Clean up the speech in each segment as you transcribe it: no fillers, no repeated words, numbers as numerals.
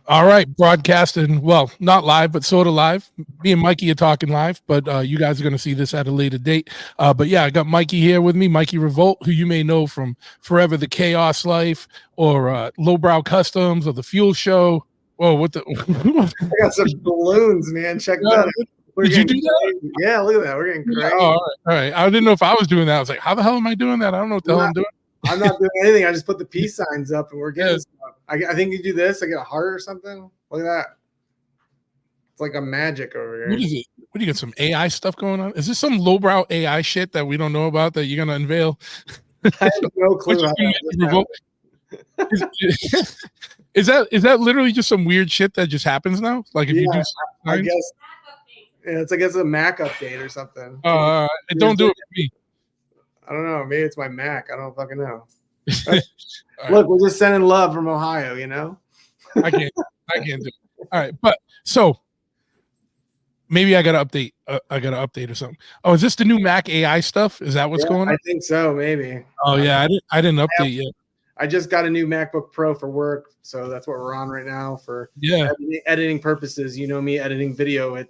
All right, broadcasting. Well, not live, but sort of live. Me and Mikey are talking live, but you guys are going to see this at a later date. But yeah, I got Mikey here with me, Mikey Revolt, who you may know from Forever the Chaos Life or Lowbrow Customs or the Fuel Show. Whoa, what the? I got some balloons, man. Check that out. Did you do that? Crazy. Yeah, look at that. We're getting crazy. Oh, all right. I didn't know if I was doing that. I was like, how the hell am I doing that? I don't know what the hell I'm doing. I'm not doing anything. I just put the peace signs up and we're getting stuff. I think you do this. I get a heart or something. Look at that. It's like a magic over here. What is it? What do you got? Some AI stuff going on? Is this some lowbrow AI shit that we don't know about that you're gonna unveil? I have no clue. Is that literally just some weird shit that just happens now? Like if you do, I guess. Yeah, it's like it's a Mac update or something. Don't do it for me. I don't know. Maybe it's my Mac. I don't fucking know. Look, we're just sending love from Ohio, you know? I can't do it. All right. But so maybe I got to update. Or something. Oh, is this the new Mac AI stuff? Is that what's going on? I think so, maybe. Oh, yeah. I didn't update yet. I just got a new MacBook Pro for work. So that's what we're on right now for editing purposes. You know me, editing video.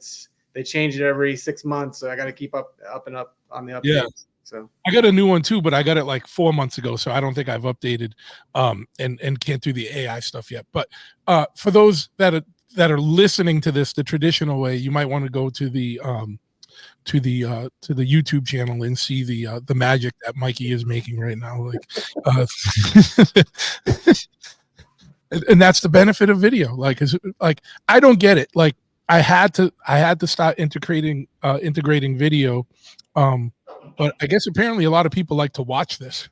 They change it every 6 months. So I got to keep up and up on the updates. Yeah. So I got a new one too, but I got it like 4 months ago, so I don't think I've updated and can't do the AI stuff yet. But for those that are listening to this the traditional way, you might want to go to the YouTube channel and see the magic that Mikey is making right now. Like and that's the benefit of video. Like I don't get it. Like I had to start integrating video. But I guess apparently a lot of people like to watch podcasts.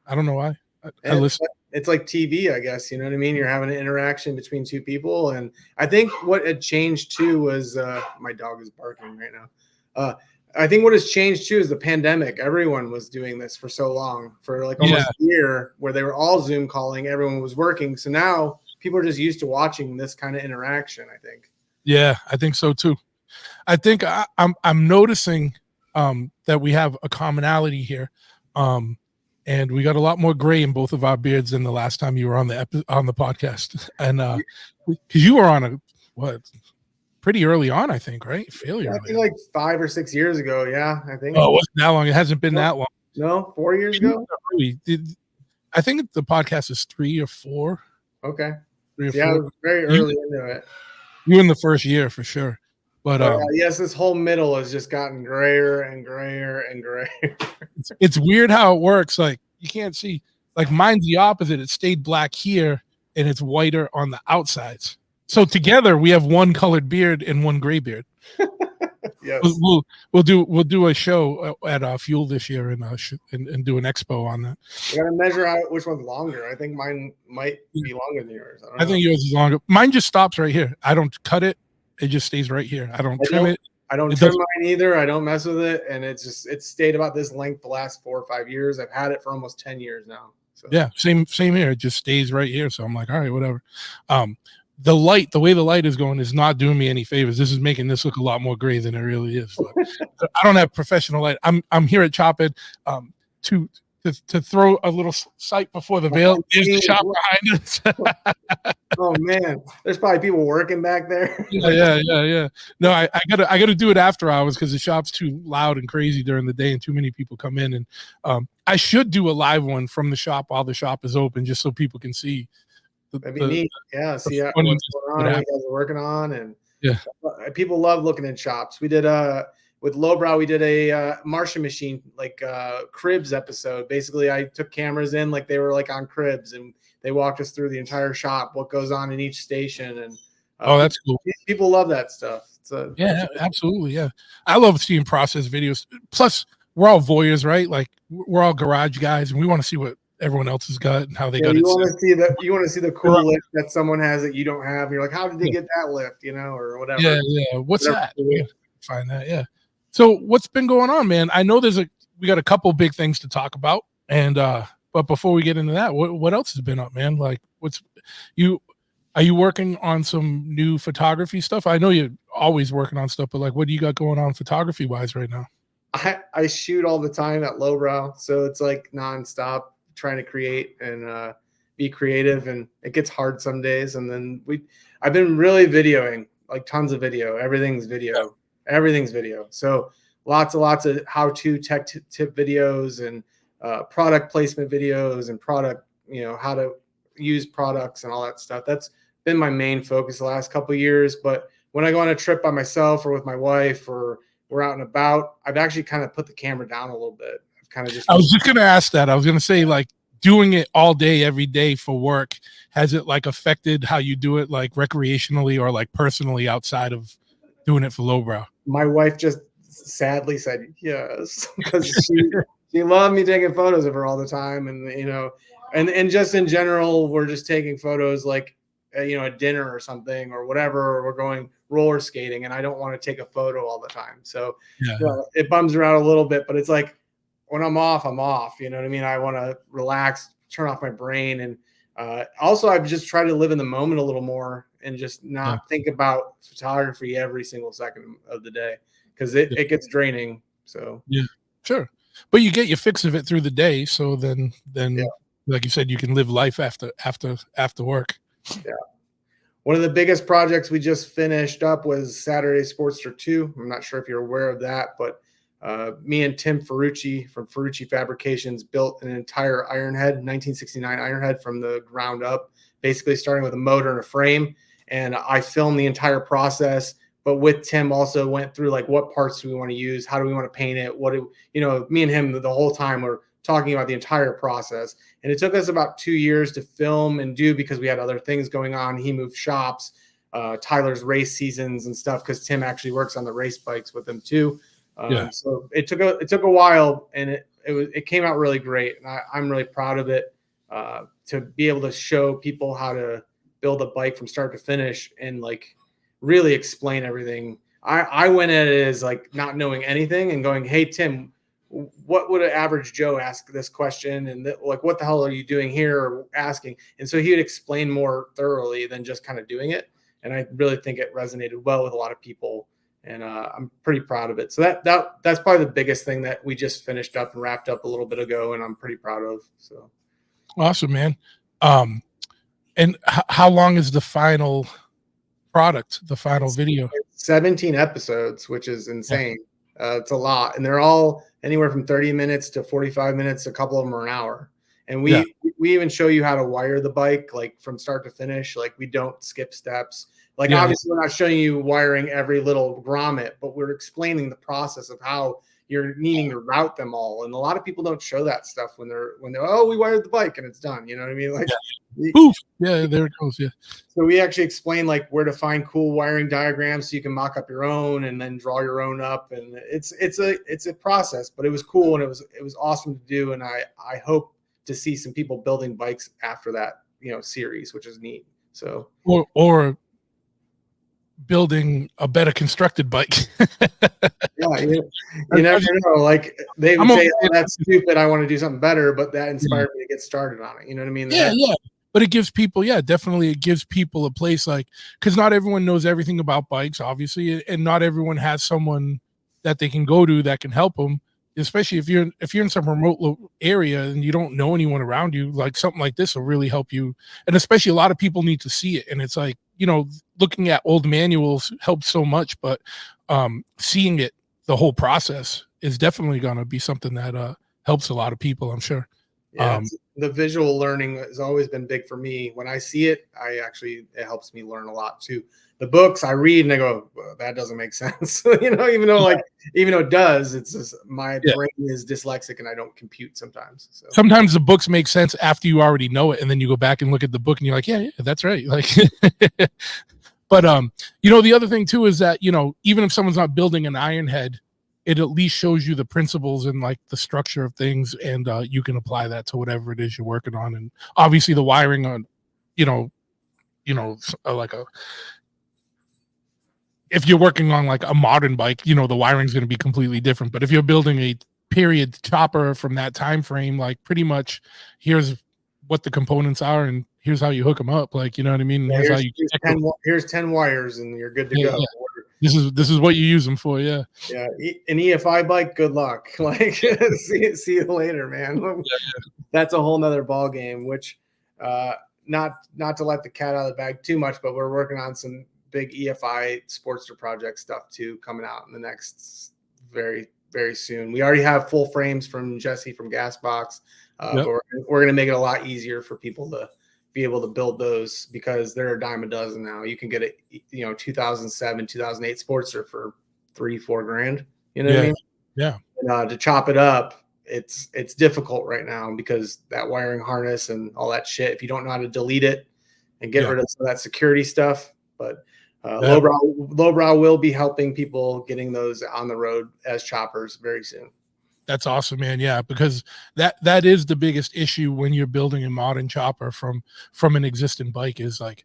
I don't know why. I listen. It's like TV, I guess. You know what I mean? You're having an interaction between two people. And I think what had changed too was my dog is barking right now. I think what has changed too is the pandemic. Everyone was doing this for so long, for like almost a year, where they were all Zoom calling. Everyone was working. So now people are just used to watching this kind of interaction, I think. Yeah, I think so too. I think I'm noticing that we have a commonality here, and we got a lot more gray in both of our beards than the last time you were on the podcast, and because you were on pretty early on, I think, right? Fairly early. I think like 5 or 6 years ago. Yeah, I think. Oh, it wasn't that long. It hasn't been that long. No, 4 years ago. I think the podcast is 3 or 4. Okay. 3 or 4. I was very early into it. You in the first year for sure. But yes, this whole middle has just gotten grayer and grayer and grayer. It's weird how it works. Like you can't see. Like mine's the opposite. It stayed black here and it's whiter on the outsides. So together we have one colored beard and one gray beard. Yes. We'll do a show at Fuel this year and do an expo on that. You gotta measure out which one's longer. I think mine might be longer than yours. I think yours is longer. Mine just stops right here. I don't cut it. It just stays right here. I don't trim it. I don't trim mine either. I don't mess with it. And it's stayed about this length the last 4 or 5 years. I've had it for almost 10 years now. So. Yeah, same here. It just stays right here. So I'm like, all right, whatever. The way the light is going is not doing me any favors. This is making this look a lot more gray than it really is. But I don't have professional light. I'm here at Chop It to throw a little sight before the veil. There's the shop behind us. Oh man, there's probably people working back there. Yeah. No, I gotta do it after hours because the shop's too loud and crazy during the day, and too many people come in. And I should do a live one from the shop while the shop is open, just so people can see. That'd be neat. Yeah, see what's going on, what you guys are working on, and people love looking at shops. We did with Lowbrow, we did a Martian machine cribs episode. Basically, I took cameras in like they were like on cribs, and they walked us through the entire shop, what goes on in each station, and that's cool. People love that stuff. Absolutely, yeah. I love seeing process videos. Plus, we're all voyeurs, right? Like we're all garage guys, and we want to see what everyone else has got and how they got it. You want to see the cool lift that someone has that you don't have. You're like, how did they get that lift? Or whatever. Yeah. What's that? Find that. Yeah. So what's been going on, man? I know we got a couple big things to talk about, and but before we get into that, what else has been up, man? Like, are you working on some new photography stuff? I know you're always working on stuff, but like, what do you got going on photography wise right now? I shoot all the time at Lowbrow, so it's like nonstop trying to create and be creative, and it gets hard some days. And then I've been really videoing, like tons of video. Everything's video. So lots of how-to tech tip videos and product placement videos and product, how to use products and all that stuff. That's been my main focus the last couple of years. But when I go on a trip by myself or with my wife, or we're out and about, I've actually kind of put the camera down a little bit. I've kind of just. I was just gonna ask that. I was gonna say, like, doing it all day, every day for work, has it like affected how you do it, like recreationally or like personally outside of doing it for Lowbrow? My wife just sadly said yes, because she loved me taking photos of her all the time, and and just in general, we're just taking photos like at dinner or something or whatever, or we're going roller skating, and I don't want to take a photo all the time. So it bums her out a little bit, but it's like when I'm off, I'm off. You know what I mean? I want to relax, turn off my brain, and also I've just tried to live in the moment a little more and just not think about photography every single second of the day, because it gets draining. So sure, but you get your fix of it through the day. So then like you said, you can live life after work. Yeah. One of the biggest projects we just finished up was Saturday Sportster 2. I'm not sure if you're aware of that, but me and Tim Ferrucci from Ferrucci Fabrications built an entire Ironhead, 1969 Ironhead from the ground up, basically starting with a motor and a frame. And I filmed the entire process, but with Tim also went through like, what parts do we want to use? How do we want to paint it? Me and him the whole time were talking about the entire process. And it took us about 2 years to film and do, because we had other things going on. He moved shops, Tyler's race seasons and stuff, because Tim actually works on the race bikes with him too. So it took a while, and it came out really great. And I'm really proud of it, to be able to show people how to build a bike from start to finish and like really explain everything. I went at it as like not knowing anything and going, hey, Tim, what would an average Joe ask this question? And like, what the hell are you doing here? Or asking. And so he would explain more thoroughly than just kind of doing it. And I really think it resonated well with a lot of people. And I'm pretty proud of it. So that's probably the biggest thing that we just finished up and wrapped up a little bit ago, and I'm pretty proud of. So awesome, man. And how long is the final product, the final video? 17 episodes, which is insane. It's a lot, and they're all anywhere from 30 minutes to 45 minutes. A couple of them are an hour. And we even show you how to wire the bike, like from start to finish. Like, we don't skip steps. Like, obviously we're not showing you wiring every little grommet, but we're explaining the process of how you're needing to route them all. And a lot of people don't show that stuff when they're oh, we wired the bike and it's done. You know what I mean? Like, poof. Yeah, there it goes. Yeah. So we actually explain like where to find cool wiring diagrams so you can mock up your own and then draw your own up. And it's a process, but it was cool, and it was awesome to do. And I hope to see some people building bikes after that, series, which is neat. So or building a better constructed bike. You never know. Like, they would say, oh, that's stupid, I want to do something better, but that inspired me to get started on it. You know what I mean? Yeah. But it gives people, definitely, it gives people a place, like, because not everyone knows everything about bikes, obviously, and not everyone has someone that they can go to that can help them. Especially if you're in some remote area and you don't know anyone around you, like something like this will really help you. And especially a lot of people need to see it. And it's like, looking at old manuals helps so much, but seeing it, the whole process, is definitely going to be something that helps a lot of people, I'm sure. Yeah, the visual learning has always been big for me. When I see it, it helps me learn a lot too. The books I read and I go, well, that doesn't make sense. Even though it does, it's just my brain is dyslexic and I don't compute sometimes. So sometimes the books make sense after you already know it, and then you go back and look at the book and you're like, yeah, that's right. Like, but the other thing too is that, even if someone's not building an Ironhead, it at least shows you the principles and like the structure of things, and you can apply that to whatever it is you're working on. And obviously the wiring on, like if you're working on like a modern bike, the wiring's going to be completely different. But if you're building a period chopper from that time frame, like, pretty much here's what the components are and here's how you hook them up. Like, you know what I mean? Yeah, here's 10 wires and you're good to go. Yeah. This is what you use them for. Yeah. Yeah. An EFI bike, good luck. Like, see you later, man. That's a whole nother ball game, which Not to let the cat out of the bag too much, but we're working on some big EFI Sportster project stuff too, coming out in the next very, very soon. We already have full frames from Jesse from Gasbox, but we're going to make it a lot easier for people to be able to build those, because they're a dime a dozen now. You can get it, 2007, 2008 Sportster for $3-4 grand. You know what I mean? Yeah. And, to chop it up, it's difficult right now because that wiring harness and all that shit. If you don't know how to delete it and get rid of some of that security stuff, but Lowbrow will be helping people getting those on the road as choppers very soon. That's awesome, man. Yeah, because that is the biggest issue when you're building a modern chopper from an existing bike, is like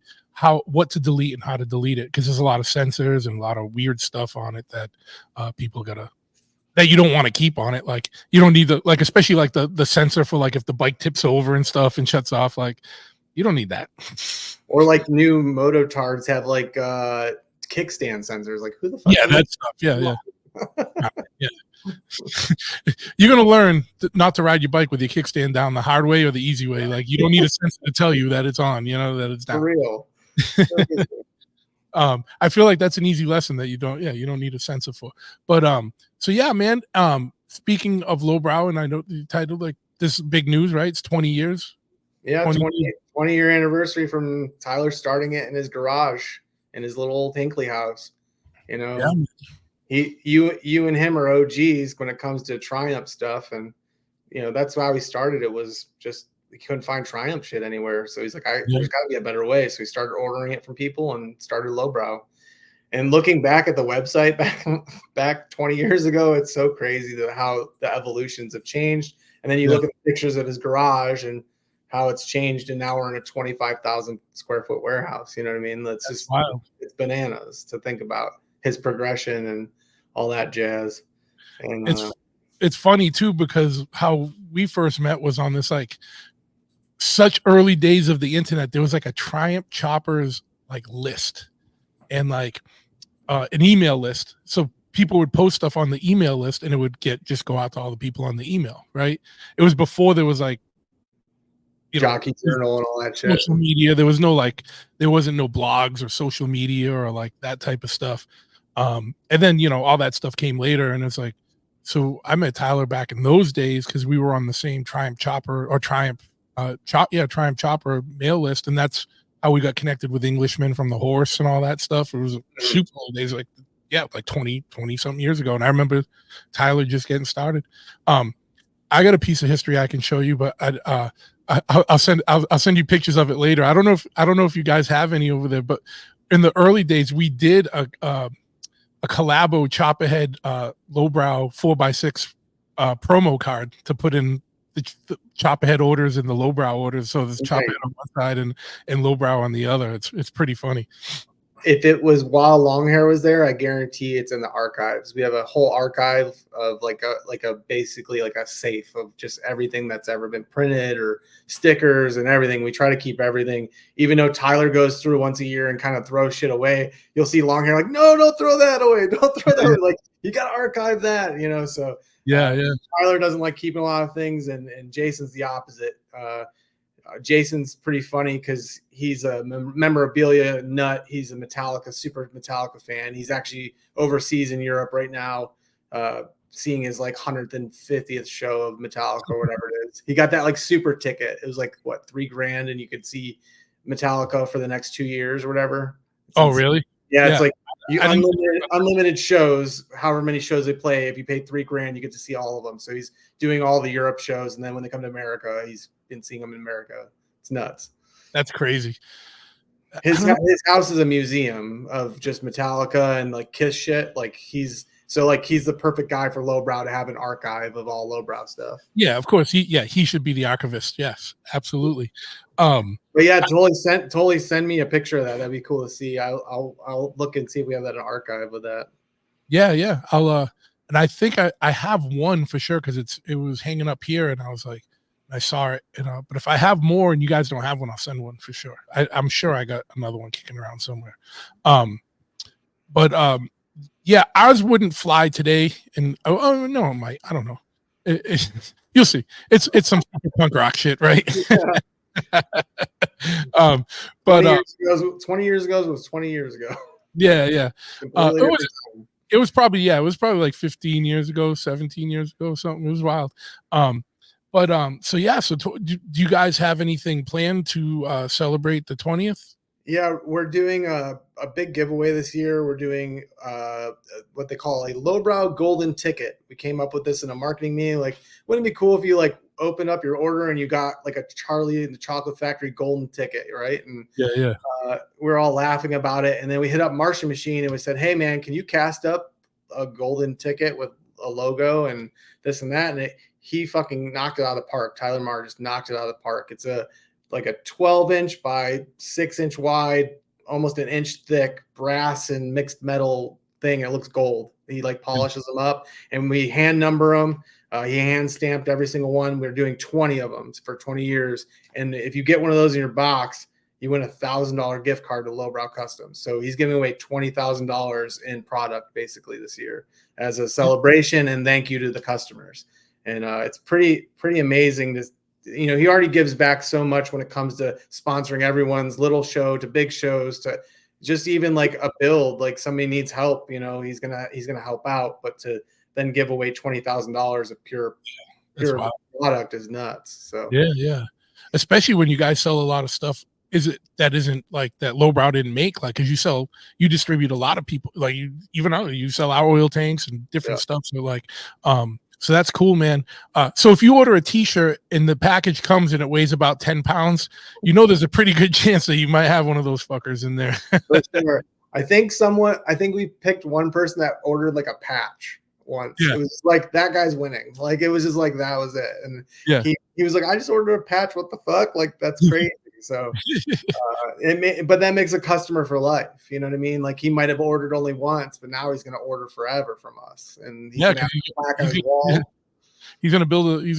what to delete and how to delete it, because there's a lot of sensors and a lot of weird stuff on it that people that you don't want to keep on it. Like, you don't need especially like the sensor for like if the bike tips over and stuff and shuts off, like you don't need that. Or like new mototards have like kickstand sensors. Like, who the fuck? Yeah, that stuff. Yeah. Yeah. You're gonna learn not to ride your bike with your kickstand down the hard way or the easy way. Like, you don't need a sensor to tell you that it's on, that it's down. For real. I feel like that's an easy lesson that you don't need a sensor for. But so yeah, man. Speaking of Lowbrow, and I know the title, like, this is big news, right? It's 20 years. Yeah, 20-year anniversary from Tyler starting it in his garage in his little old Hinkley house. You and him are OGs when it comes to Triumph stuff, and that's why we started. It was just we couldn't find Triumph shit anywhere, so he's like, there's got to be a better way. So we started ordering it from people and started Lowbrow. And looking back at the website back 20 years ago, it's so crazy how the evolutions have changed. And then you look at the pictures of his garage and how it's changed, and now we're in a 25,000 square foot warehouse. You know what I mean? That's just wild. It's bananas to think about his progression and all that jazz. And it's funny too, because how we first met was on this, like, such early days of the internet. There was like a Triumph choppers like list, and like an email list. So people would post stuff on the email list, and it would just go out to all the people on the email. Right. It was before there was like Jockey Journal and all that shit. Social media. There wasn't no blogs or social media or like that type of stuff. And then, all that stuff came later, and it's like, so I met Tyler back in those days because we were on the same Triumph chopper or Triumph chopper mail list. And that's how we got connected with Englishmen from the Horse and all that stuff. It was super old days, like 20 something years ago. And I remember Tyler just getting started. I got a piece of history I can show you, but I'll send you pictures of it later. I don't know if you guys have any over there, but in the early days we did a collabo chopperhead Lowbrow 4x6 promo card to put in the chopperhead orders and the Lowbrow orders. So there's chopperhead on one side and Lowbrow on the other. It's pretty funny. If it was while Longhair was there, I guarantee it's in the archives. We have a whole archive of basically like a safe of just everything that's ever been printed, or stickers and everything. We try to keep everything, even though Tyler goes through once a year and kind of throws shit away. You'll see Longhair like, no, don't throw that away. Don't throw that away. Like, you got to archive that, so yeah. Tyler doesn't like keeping a lot of things, and Jason's the opposite. Jason's pretty funny because he's a memorabilia nut. He's a super Metallica fan. He's actually overseas in Europe right now, seeing his like 150th show of Metallica or whatever it is. He got that like super ticket. It was like what, $3 grand, and you could see Metallica for the next 2 years or whatever. Really? Yeah, it's like unlimited shows, however many shows they play. If you pay $3 grand, you get to see all of them. So he's doing all the Europe shows, and then when they come to America, he's been seeing them in America. It's nuts. That's crazy. His house is a museum of just Metallica and like Kiss shit. Like he's the perfect guy for Lowbrow to have an archive of all Lowbrow stuff. Yeah, of course. He should be the archivist. Yes, absolutely. But yeah, totally send me a picture of that. That'd be cool to see. I'll look and see if we have that in archive with that. Yeah. I'll and I think I have one for sure, because it was hanging up here, and I was like, I saw it, but if I have more and you guys don't have one, I'll send one for sure. I'm sure I got another one kicking around somewhere. Yeah, ours wouldn't fly today, and no, it might. I don't know. You'll see. It's some punk rock shit, right? um, 20 but years ago, 20 years ago was 20 years ago. yeah, yeah. Completely different time. It was probably yeah, it was probably like 15 years ago, 17 years ago, something. It was wild. Um, so yeah, so do you guys have anything planned to celebrate the 20th? Yeah, we're doing a big giveaway this year. We're doing what they call a lowbrow golden ticket. We came up with this in a marketing meeting. Like, wouldn't it be cool if you like opened up your order and you got like a Charlie and the Chocolate Factory golden ticket, right? And Yeah, yeah. we're all laughing about it. And then we hit up Martian Machine and we said, "Hey, man, can you cast up a golden ticket with a logo and this and that?" And he fucking knocked it out of the park. Tyler Marr just knocked it out of the park. It's a like a 12-inch by 6-inch wide, almost an inch thick brass and mixed metal thing. It looks gold. He like polishes them up, and we hand number them. He hand stamped every single one. We're doing 20 of them for 20 years. And if you get one of those in your box, you win $1,000 gift card to Lowbrow Customs. So he's giving away $20,000 in product basically this year as a celebration and thank you to the customers. And it's pretty amazing to, you know, he already gives back so much when it comes to sponsoring everyone's little show to big shows to just even like a build, like somebody needs help, you know, he's gonna help out. But to then give away $20,000 of pure product is nuts. So yeah, yeah. Especially when you guys sell a lot of stuff that isn't like that lowbrow didn't make, like, because you distribute a lot of people, like you sell our oil tanks and different stuff. So like so that's cool, man. So if you order a t-shirt and the package comes and it weighs about 10 pounds, you know there's a pretty good chance that you might have one of those fuckers in there. For sure. I think we picked one person that ordered like a patch once. Yeah. It was like that guy's winning. Like it was just like that was it. And yeah, he was like, I just ordered a patch. What the fuck? Like that's crazy. So but that makes a customer for life. You know what I mean? Like he might have ordered only once, but now he's gonna order forever from us. And he's gonna have a plaque on his wall. He's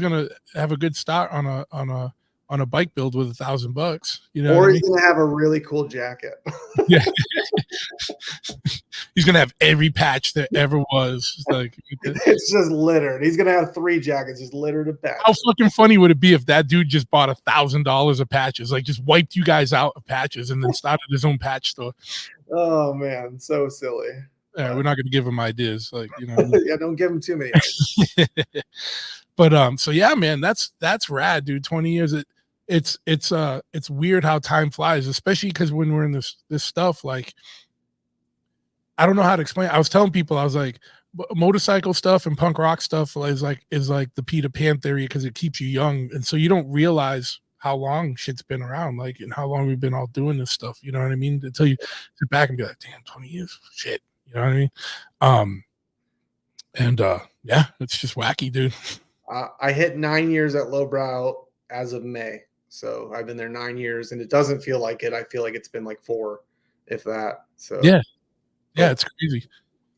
gonna have a good start on a bike build with $1,000, you know, or he's gonna have a really cool jacket. Yeah. He's gonna have every patch that ever was. Like it's just littered. He's gonna have 3 jackets just littered to patches. How fucking funny would it be if that dude just bought $1,000 of patches, like just wiped you guys out of patches and then started his own patch store? Oh man, so silly. Yeah, we're not gonna give him ideas, like, you know. Yeah, don't give him too many ideas. But so yeah, man, that's rad, dude. 20 years. It's weird how time flies, especially because when we're in this stuff, like, I don't know how to explain it. I was telling people, I was like, motorcycle stuff and punk rock stuff is like the Peter Pan theory, because it keeps you young, and so you don't realize how long shit's been around, like, and how long we've been all doing this stuff. You know what I mean? Until you sit back and be like, damn, 20 years, shit. You know what I mean? And yeah, it's just wacky, dude. I hit 9 years at Lowbrow as of May. So I've been there 9 years, and it doesn't feel like it. I feel like it's been like 4, if that. So yeah, it's crazy.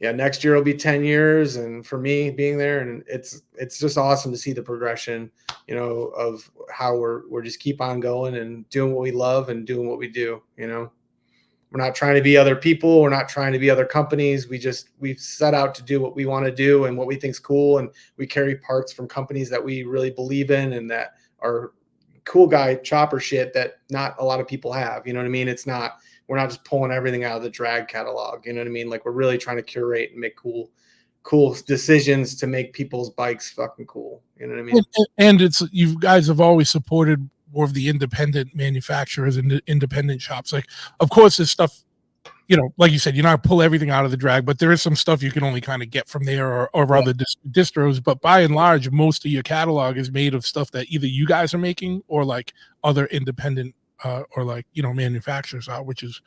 Yeah, next year will be 10 years, and for me being there, and it's just awesome to see the progression, you know, of how we're just keep on going and doing what we love and doing what we do. You know, we're not trying to be other people. We're not trying to be other companies. We've set out to do what we want to do and what we think's cool, and we carry parts from companies that we really believe in and that are cool guy chopper shit that not a lot of people have. You know what I mean? We're not just pulling everything out of the drag catalog. You know what I mean? Like, we're really trying to curate and make cool decisions to make people's bikes fucking cool. You know what I mean? And you guys have always supported more of the independent manufacturers and independent shops. Like, of course, there's stuff, you know, like you said, you're not pull everything out of the drag, but there is some stuff you can only kind of get from there or other distros. But by and large, most of your catalog is made of stuff that either you guys are making or like other independent or like, you know, manufacturers out, which is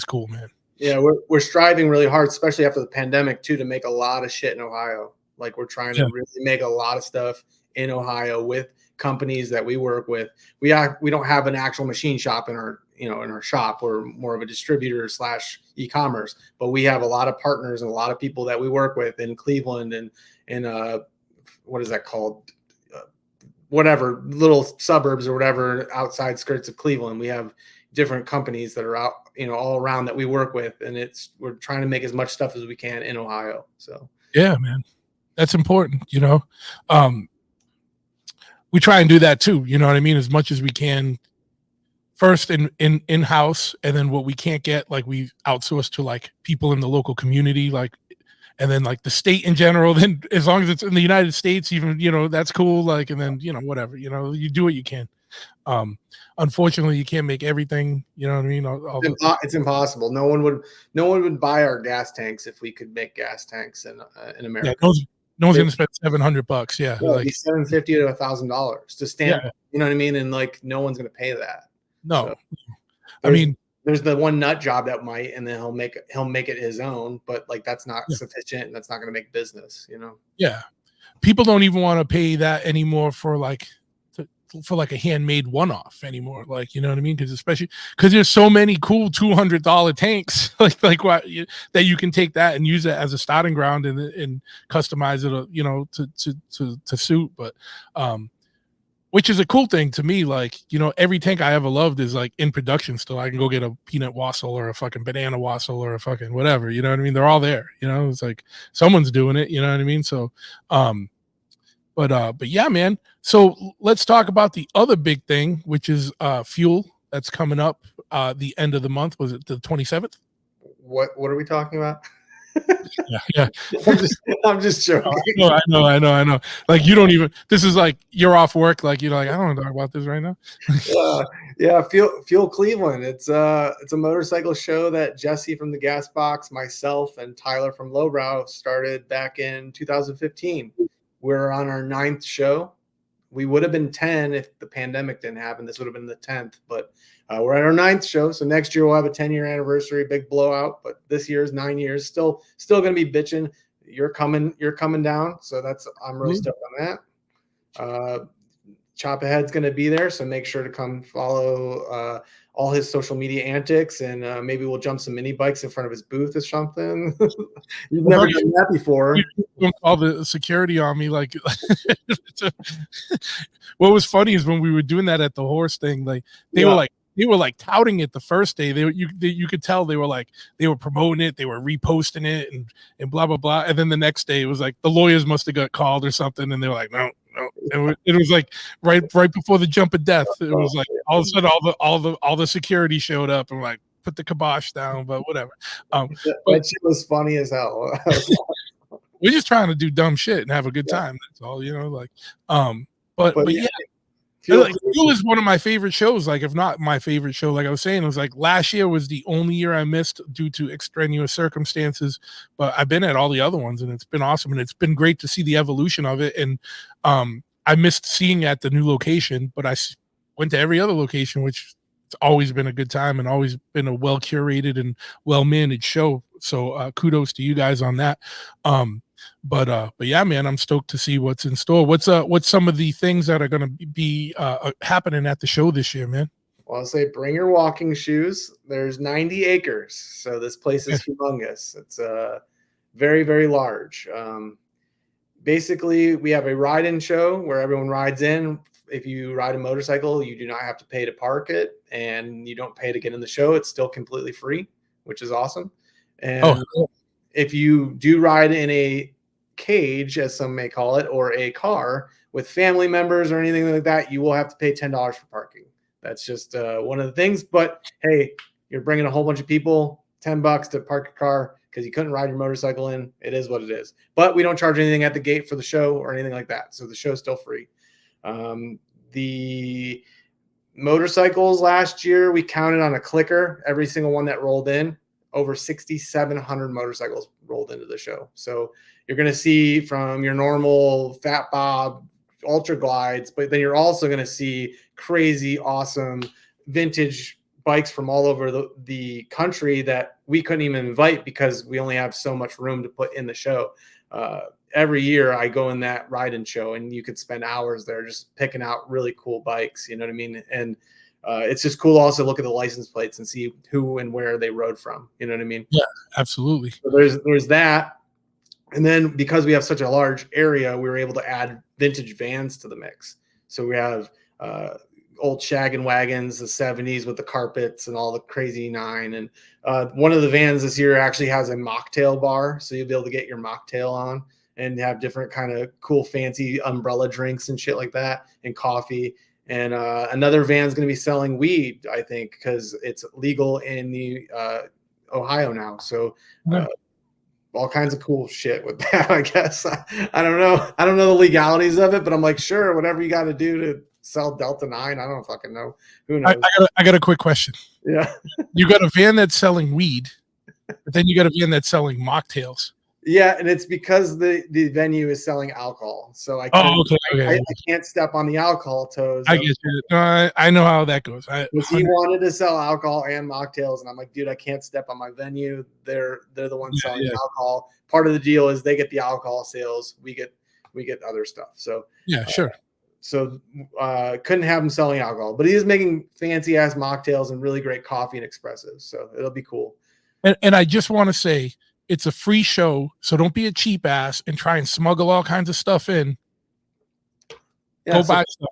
cool, man. Yeah, we're striving really hard, especially after the pandemic too, to make a lot of shit in Ohio. Like, we're trying to really make a lot of stuff in Ohio with companies that we work with. We don't have an actual machine shop in our shop. We're more of a distributor / e-commerce, but we have a lot of partners and a lot of people that we work with in Cleveland and in what is that called? Whatever little suburbs or whatever outside skirts of Cleveland. We have different companies that are out, you know, all around that we work with, and we're trying to make as much stuff as we can in Ohio. So yeah, man, that's important. You know, we try and do that too. You know what I mean? As much as we can, first in house, and then what we can't get, like we outsource to like people in the local community, like, and then like the state in general. Then as long as it's in the United States, even, you know, that's cool. Like, and then, you know, whatever, you know, you do what you can. Um, Unfortunately, you can't make everything. You know what I mean? It's impossible. No one would buy our gas tanks if we could make gas tanks in Yeah, America. no one's gonna spend $700. Yeah, Yeah, it'd like be $750 to $1,000 to stamp. yeah, You know what I mean? And like, no one's gonna pay that. So no. I there's mean, there's the one nut job that might, and then he'll make it his own. But like, that's not yeah, sufficient, and that's not gonna make business. You know? yeah. People don't even want to pay that anymore for like for like a handmade one-off anymore. Like, you know what I mean? Because especially because there's so many cool $200 tanks, like what that you can take that and use it as a starting ground and customize it, you know, to suit. But which is a cool thing to me. Like, you know, every tank I ever loved is like in production still. I can go get a peanut wassail or a fucking banana wassail or a fucking whatever. You know what I mean? They're all there. You know, it's like someone's doing it. You know what I mean? So, but yeah, man. So let's talk about the other big thing, which is fuel that's coming up the end of the month. Was it the 27th? What are we talking about? Yeah, yeah. I'm just joking. I know. Like you don't even. This is like you're off work. Like you're like, I don't want to talk about this right now. Yeah, Fuel Cleveland. It's a motorcycle show that Jesse from the Gas Box, myself, and Tyler from Lowbrow started back in 2015. We're on our 9th show. We would have been 10 if the pandemic didn't happen. This would have been the 10th, but we're at our 9th show. So next year we'll have a 10-year anniversary, big blowout. But this year's 9 years. Still going to be bitching. You're coming down. So I'm really stoked on that. Chop Ahead's going to be there, so make sure to come follow all his social media antics, and maybe we'll jump some mini bikes in front of his booth or something. You've never done that before. Don't call the security on me. Like, what was funny is when we were doing that at the horse thing, like they were like touting it the first day. You could tell they were promoting it, they were reposting it, and blah blah blah. And then the next day it was like the lawyers must have got called or something, and they were like, no. It was like right before the jump of death. It was like all of a sudden all the security showed up and like put the kibosh down, but whatever. That shit was funny as hell. We're just trying to do dumb shit and have a good time. That's all, you know. Like, but yeah. Fuel is one of my favorite shows, like if not my favorite show. Like I was saying, it was like last year was the only year I missed due to extraneous circumstances, but I've been at all the other ones and it's been awesome, and it's been great to see the evolution of it. And I missed seeing at the new location, but I went to every other location, which it's always been a good time and always been a well curated and well managed show. So kudos to you guys on that. But yeah, man, I'm stoked to see what's in store. What's some of the things that are going to be happening at the show this year, man? Well, I'll say bring your walking shoes. There's 90 acres, so this place is humongous. It's very, very large. Basically, we have a ride-in show where everyone rides in. If you ride a motorcycle, you do not have to pay to park it, and you don't pay to get in the show. It's still completely free, which is awesome. And if you do ride in a cage, as some may call it, or a car with family members or anything like that, you will have to pay $10 for parking. That's just one of the things. But hey, you're bringing a whole bunch of people, $10 to park your car because you couldn't ride your motorcycle in. It is what it is. But we don't charge anything at the gate for the show or anything like that. So the show's still free. The motorcycles last year, we counted on a clicker, every single one that rolled in. Over 6,700 motorcycles rolled into the show. So you're going to see from your normal Fat Bob Ultra Glides, but then you're also going to see crazy, awesome vintage bikes from all over the country that we couldn't even invite because we only have so much room to put in the show. Every year I go in that ride-in show and you could spend hours there just picking out really cool bikes. You know what I mean? And it's just cool also to look at the license plates and see who and where they rode from. You know what I mean? Yeah, absolutely. So there's that. And then because we have such a large area, we were able to add vintage vans to the mix. So we have old shaggin' wagons, the 70s with the carpets and all the crazy nine. And one of the vans this year actually has a mocktail bar. So you'll be able to get your mocktail on and have different kind of cool, fancy umbrella drinks and shit like that and coffee. and another van's going to be selling weed, I think, because it's legal in the Ohio now. So all kinds of cool shit with that, I guess. I don't know. I don't know the legalities of it, but I'm like, sure, whatever you got to do to sell Delta 9. I don't fucking know. Who knows? I got a quick question. Yeah. You got a van that's selling weed, but then you got a van that's selling mocktails. Yeah, and it's because the venue is selling alcohol, so I can't step on the alcohol toes. I get you. No, I know how that goes. He wanted to sell alcohol and mocktails, and I'm like, dude, I can't step on my venue. They're the ones selling alcohol. Part of the deal is they get the alcohol sales, we get other stuff. So yeah, sure. So couldn't have him selling alcohol, but he is making fancy ass mocktails and really great coffee and espressos. So it'll be cool. And I just want to say, it's a free show, so don't be a cheap ass and try and smuggle all kinds of stuff in. Yeah, Go buy stuff.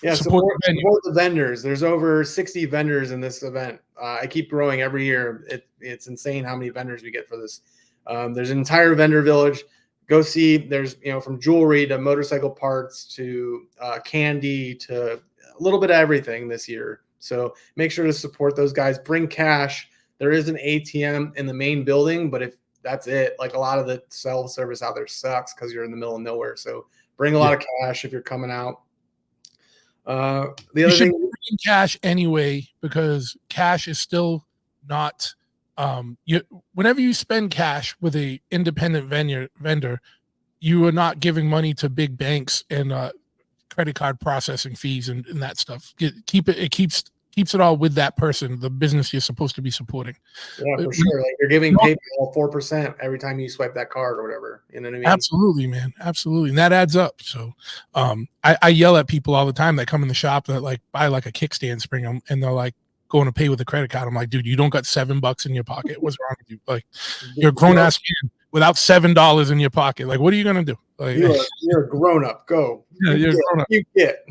Yeah, support the vendors. There's over 60 vendors in this event. I keep growing every year. It's insane how many vendors we get for this. There's an entire vendor village. Go see. There's from jewelry to motorcycle parts to candy to a little bit of everything this year. So make sure to support those guys. Bring cash. There is an ATM in the main building, but if that's it, like a lot of the cell service out there sucks because you're in the middle of nowhere. So bring a lot of cash if you're coming out. The other thing, bring cash anyway, because cash is still not. Whenever you spend cash with a independent vendor, you are not giving money to big banks and credit card processing fees and that stuff. It keeps it all with that person, the business you're supposed to be supporting. Yeah, for sure. Like you're giving PayPal 4% every time you swipe that card or whatever. You know what I mean? Absolutely, man. Absolutely. And that adds up. So I yell at people all the time that come in the shop that like buy like a kickstand spring and they're like going to pay with a credit card. I'm like, dude, you don't got $7 in your pocket. What's wrong with you? Like you're a grown ass man without $7 in your pocket. Like, what are you gonna do? Like, you're a grown up. Go. Yeah, you're a grown up. You get.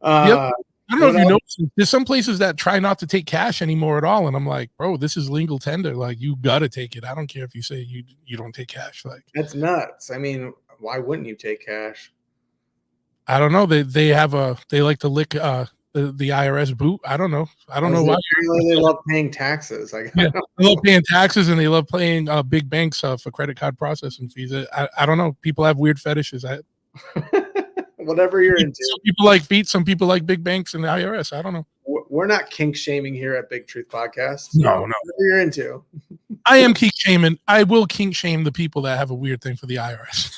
I don't know if you noticed, there's some places that try not to take cash anymore at all. And I'm like, bro, this is legal tender. Like, you got to take it. I don't care if you say you don't take cash. Like, that's nuts. I mean, why wouldn't you take cash? I don't know. They like to lick the IRS boot. I don't know. I don't know why. They love paying taxes. They love paying taxes and they love paying big banks for credit card processing fees. I don't know. People have weird fetishes. Whatever you're into. Some people like feet, some people like big banks and the IRS. I don't know. We're not kink shaming here at Big Truth Podcast. No. Whatever you're into. I am kink shaming. I will kink shame the people that have a weird thing for the IRS.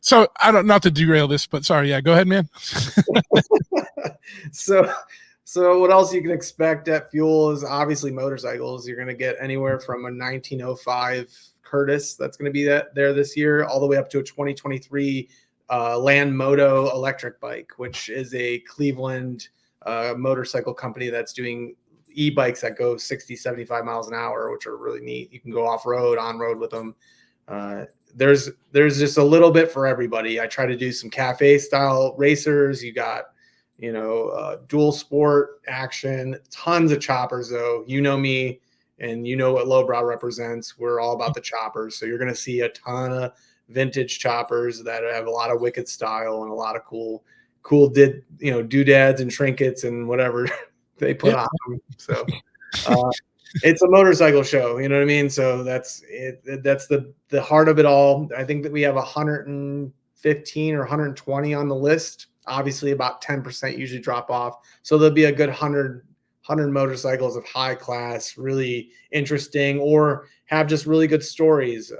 So I don't, not to derail this, but sorry. Yeah, go ahead, man. So what else you can expect at Fuel is obviously motorcycles. You're going to get anywhere from a 1905 Curtis that's going to be there this year, all the way up to a 2023 Land Moto electric bike, which is a Cleveland motorcycle company that's doing e-bikes that go 60, 75 miles an hour, which are really neat. You can go off-road, on-road with them. There's just a little bit for everybody. I try to do some cafe style racers. You got, dual sport action, tons of choppers though. You know me and you know what Lowbrow represents. We're all about the choppers. So you're going to see a ton of vintage choppers that have a lot of wicked style and a lot of cool doodads and trinkets and whatever they put on them. So it's a motorcycle show, you know what I mean? So that's it. That's the heart of it all. I think that we have 115 or 120 on the list. Obviously about 10% usually drop off. So there'll be a good 100 motorcycles of high class, really interesting, or have just really good stories.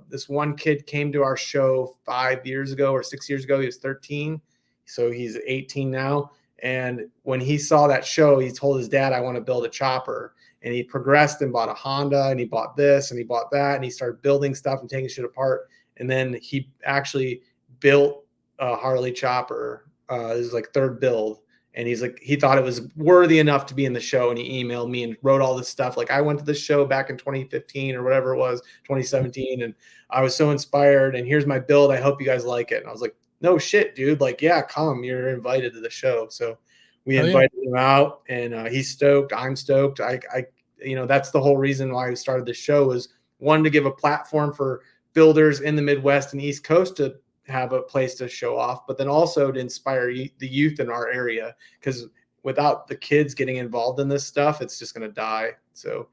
This one kid came to our show 5 years ago or 6 years ago. He was 13. So he's 18 now. And when he saw that show, he told his dad, I want to build a chopper. And he progressed and bought a Honda and he bought this and he bought that. And he started building stuff and taking shit apart. And then he actually built a Harley chopper. This is like third build. And he's like, he thought it was worthy enough to be in the show. And he emailed me and wrote all this stuff. Like, I went to this show back in 2015 or whatever it was, 2017. And I was so inspired. And here's my build. I hope you guys like it. And I was like, no shit, dude. Like, yeah, come. You're invited to the show. So we invited him out and he's stoked. I'm stoked. That's the whole reason why we started the show, was one, to give a platform for builders in the Midwest and East Coast to have a place to show off, but then also to inspire the youth in our area, because without the kids getting involved in this stuff, it's just going to die. So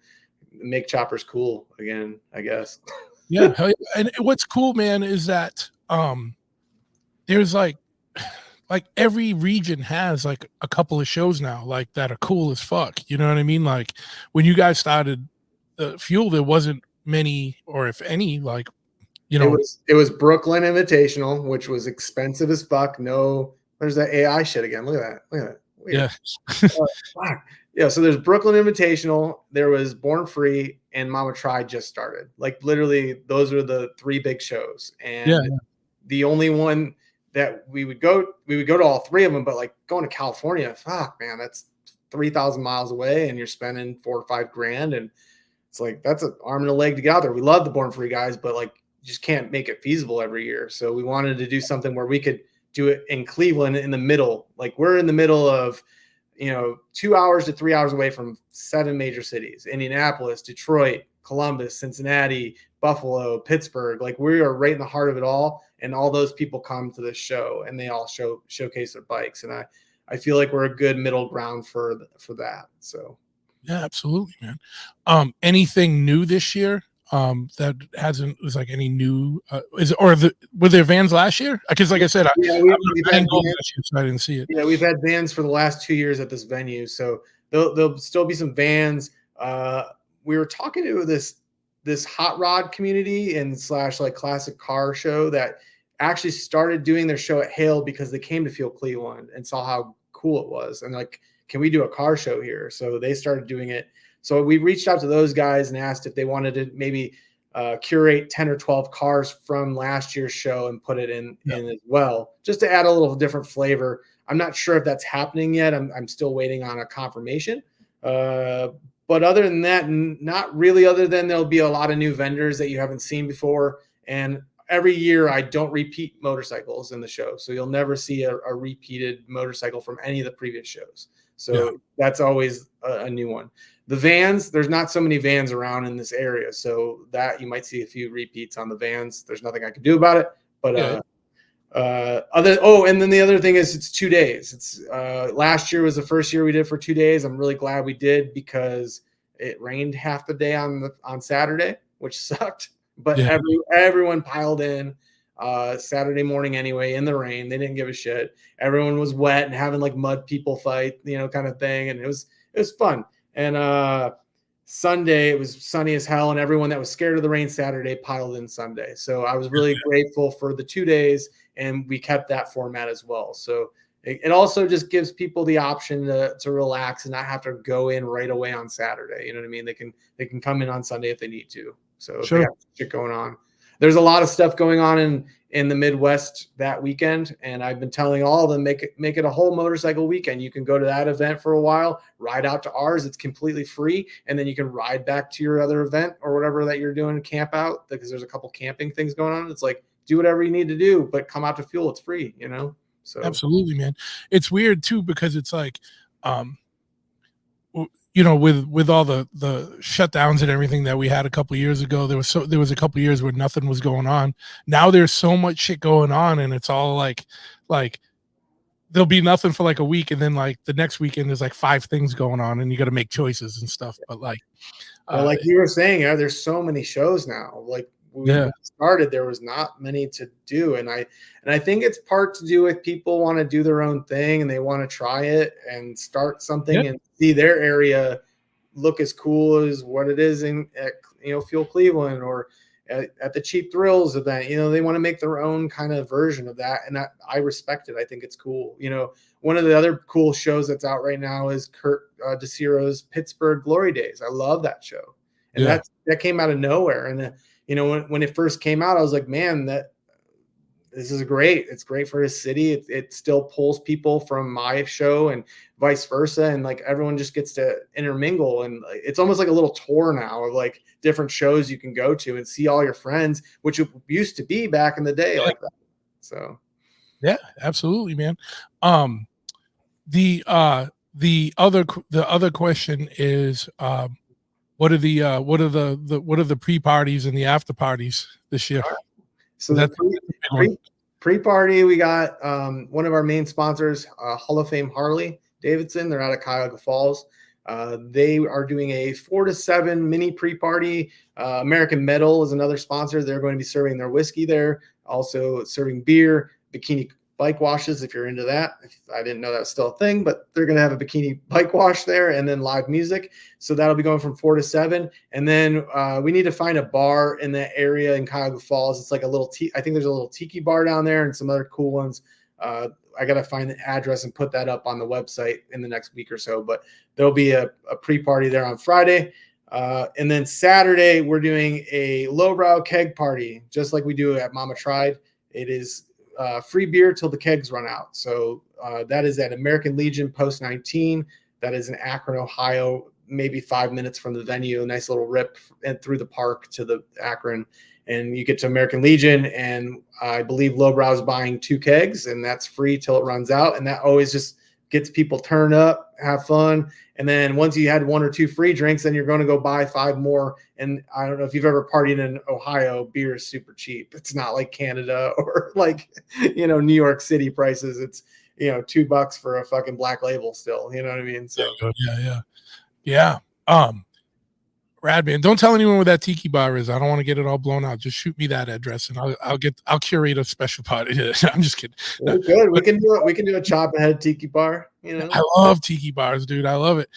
make choppers cool again, I guess. Yeah. And what's cool, man, is that there's like every region has like a couple of shows now like that are cool as fuck. You know what I mean? Like when you guys started the Fuel, there wasn't many, or if any, like, you know, it was Brooklyn Invitational, which was expensive as fuck. No, there's that AI shit again. Look at that. Look at that. Yeah. Yeah. So there's Brooklyn Invitational. There was Born Free, and Mama Tried just started. Like literally, those are the three big shows. And yeah. the only one that we would go to all three of them. But like going to California, fuck, man, that's 3,000 miles away, and you're spending $4 or $5 grand, and it's like that's an arm and a leg to get out there. We love the Born Free guys, but like you just can't make it feasible every year. So we wanted to do something where we could do it in Cleveland in the middle. Like we're in the middle of, 2 hours to 3 hours away from 7 major cities: Indianapolis, Detroit, Columbus, Cincinnati, Buffalo, Pittsburgh. Like we are right in the heart of it all. And all those people come to this show, and they all showcase their bikes. And I feel like we're a good middle ground for that. So. Yeah, absolutely, man. Anything new this year that was like any new were there vans last year? Because like I said, we've I didn't go last year, so I didn't see it. Yeah, we've had vans for the last 2 years at this venue, so there'll still be some vans. We were talking to this hot rod community and / like classic car show that actually started doing their show at Hale because they came to Fuel Cleveland and saw how cool it was, and like, can we do a car show here? So they started doing it. So we reached out to those guys and asked if they wanted to maybe curate 10 or 12 cars from last year's show and put it in as well, just to add a little different flavor. I'm not sure if that's happening yet. I'm still waiting on a confirmation. But other than that, not really, other than there'll be a lot of new vendors that you haven't seen before. And every year I don't repeat motorcycles in the show. So you'll never see a repeated motorcycle from any of the previous shows. So that's always a new one. The vans, there's not so many vans around in this area, so that you might see a few repeats on the vans. There's nothing I can do about it. But and then the other thing is it's 2 days. It's last year was the first year we did for 2 days. I'm really glad we did because it rained half the day on Saturday, which sucked. But everyone piled in Saturday morning anyway in the rain. They didn't give a shit. Everyone was wet and having like mud people fight, kind of thing, and it was fun. And Sunday it was sunny as hell, and everyone that was scared of the rain Saturday piled in Sunday. So I was really grateful for the 2 days, and we kept that format as well. So it also just gives people the option to relax and not have to go in right away on Saturday. You know what I mean? They can come in on Sunday if they need to. So if they have shit going on. There's a lot of stuff going on in the Midwest that weekend, and I've been telling all of them make it a whole motorcycle weekend. You can go to that event for a while, ride out to ours. It's completely free, and then you can ride back to your other event or whatever that you're doing, camp out, because there's a couple camping things going on. It's like, do whatever you need to do, but come out to Fuel. It's free, So absolutely, man. It's weird too because it's like, with all the shutdowns and everything that we had a couple of years ago, there was a couple of years where nothing was going on. Now there's so much shit going on, and it's all like there'll be nothing for like a week, and then like the next weekend there's like 5 things going on, and you got to make choices and stuff. But like you were saying, there's so many shows now. Like when we started, there was not many to do, and I think it's part to do with people want to do their own thing and they want to try it and start something and see their area look as cool as what it is at Fuel Cleveland or at the Cheap Thrills event. They want to make their own kind of version of that, and I respect it. I think it's cool. One of the other cool shows that's out right now is Kurt DeCiro's Pittsburgh Glory Days. I love that show, and that came out of nowhere. And when it first came out, I was like, man, this is great. It's great for his city. It still pulls people from my show and vice versa. And like everyone just gets to intermingle. And it's almost like a little tour now of like different shows you can go to and see all your friends, which it used to be back in the day like that. So. Yeah, absolutely, man. The other question is, what are the pre-parties and the after parties this year? So That's the a big one. pre-party, we got one of our main sponsors, Hall of Fame Harley Davidson. They're out of Cuyahoga Falls. They are doing a 4 to 7 mini pre-party. American Metal is another sponsor. They're going to be serving their whiskey there, also serving beer, bikini bike washes if you're into that. I didn't know that was still a thing, but they're going to have a bikini bike wash there, and then live music. So that'll be going from 4 to 7. And then we need to find a bar in that area in Cuyahoga Falls. It's like a little I think there's a little tiki bar down there and some other cool ones. I got to find the address and put that up on the website in the next week or so, but there'll be a pre-party there on Friday. And then Saturday, we're doing a lowbrow keg party, just like we do at Mama Tried. It is free beer till the kegs run out. So that is at American Legion Post 19. That is in Akron, Ohio, maybe 5 minutes from the venue. A nice little rip through the park to the Akron. And you get to American Legion, and I believe Lowbrow is buying 2 kegs, and that's free till it runs out. And that always just gets people turned up, have fun. And then once you had 1 or 2 free drinks, then you're going to go buy 5 more. And I don't know if you've ever partied in Ohio, beer is super cheap. It's not like Canada or like, New York City prices. It's, $2 for a fucking Black Label still, you know what I mean? So Yeah. Rad, man. Don't tell anyone where that tiki bar is. I don't want to get it all blown out. Just shoot me that address, and I'll curate a special party. I'm just kidding. No, good. We can do it. We can do a chop ahead tiki bar. I love tiki bars, dude. I love it.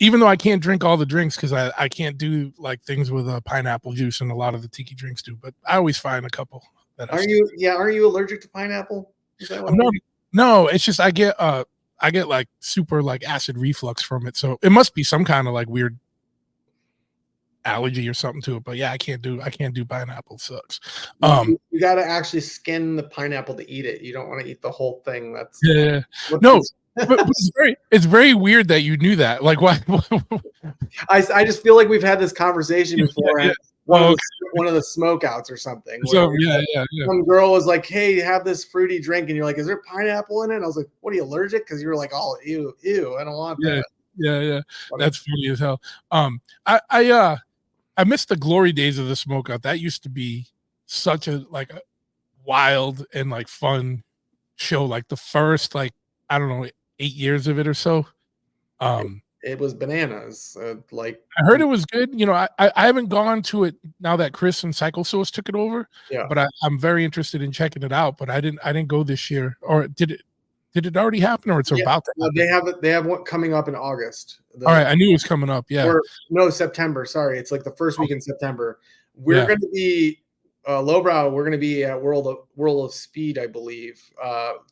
Even though I can't drink all the drinks because I can't do like things with pineapple juice, and a lot of the tiki drinks do. But I always find a couple that are you? Yeah, are you allergic to pineapple? Is that what no, it's just I get like super like acid reflux from it. So it must be some kind of like weird allergy or something to it. But yeah, I can't do pineapple. Sucks. You got to actually skin the pineapple to eat it. You don't want to eat the whole thing. That's no. But it's very weird that you knew that. Like, why? I just feel like we've had this conversation before. Yeah. One of the smokeouts or something. So yeah. Some girl was like, "Hey, have this fruity drink," and you're like, "Is there pineapple in it?" And I was like, "What, are you allergic?" Because you were like, "Oh, ew, I don't want that." Yeah. That's funny as hell. I miss the glory days of the smokeout. That used to be such a wild and like fun show. Like the first I don't know 8 years of it or so. It was bananas. I heard it was good. I haven't gone to it now that Chris and Cycle Source took it over. Yeah. But I'm very interested in checking it out. But I didn't go this year. Or did it already happen, or it's about to happen? They have one coming up in August. All right, I knew it was coming up. Yeah. No, September. Sorry, it's like the first week in September. We're going to be Lowbrow. We're going to be at World of Speed, I believe.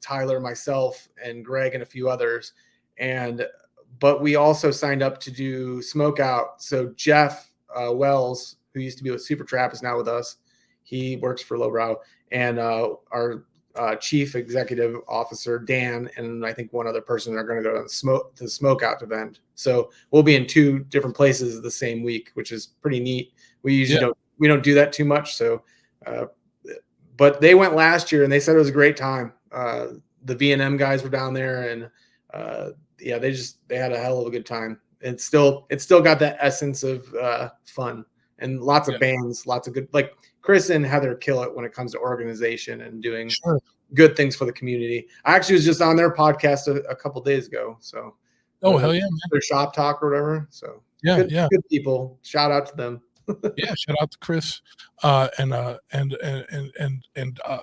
Tyler, myself, and Greg, and a few others. But we also signed up to do Smokeout. So Jeff Wells, who used to be with Super Trap, is now with us. He works for Lowbrow, and our chief executive officer Dan, and I think one other person are going to go to the Smokeout event. So we'll be in 2 different places the same week, which is pretty neat. We usually don't do that too much. So, but they went last year and they said it was a great time. The V&M guys were down there, and they had a hell of a good time. It's still got that essence of fun, and lots of bands, lots of good, like Chris and Heather kill it when it comes to organization and doing good things for the community. I actually was just on their podcast a couple days ago. So, hell yeah, man. Their shop talk or whatever. So good people. Shout out to them. Yeah, shout out to Chris and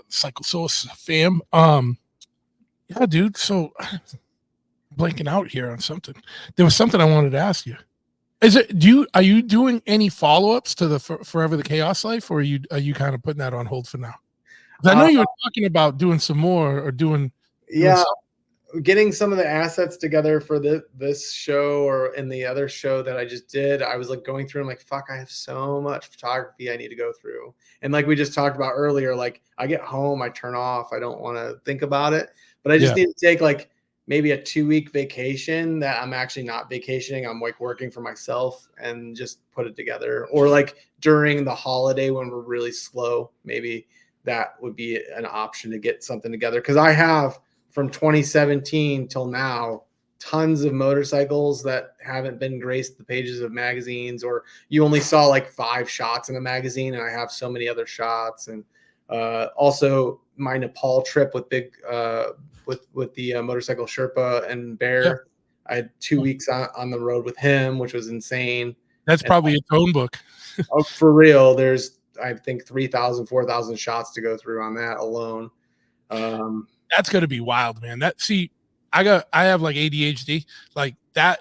Cycle Source fam. Yeah, dude. So blanking out here on something. There was something I wanted to ask you. Are you doing any follow-ups to the Forever the Chaos Life, or are you kind of putting that on hold for now? I know you were talking about doing some more or doing getting some of the assets together for this show or in the other show that I just did. I was like going through and like, fuck, I have so much photography I need to go through. And like we just talked about earlier, like I get home, I turn off, I don't want to think about it, but I just need to take like maybe a 2-week vacation that I'm actually not vacationing. I'm like working for myself and just put it together. Or like during the holiday when we're really slow, maybe that would be an option to get something together. Cause I have from 2017 till now, tons of motorcycles that haven't been graced the pages of magazines, or you only saw like 5 shots in a magazine and I have so many other shots. And Also, my Nepal trip with with the motorcycle Sherpa and Yeah. Bear. I had 2 weeks on the road with him, which was insane. That's And probably its own book. for real, there's I think 3,000, 4,000 shots to go through on that alone. That's gonna be wild, man. I have like ADHD, like that.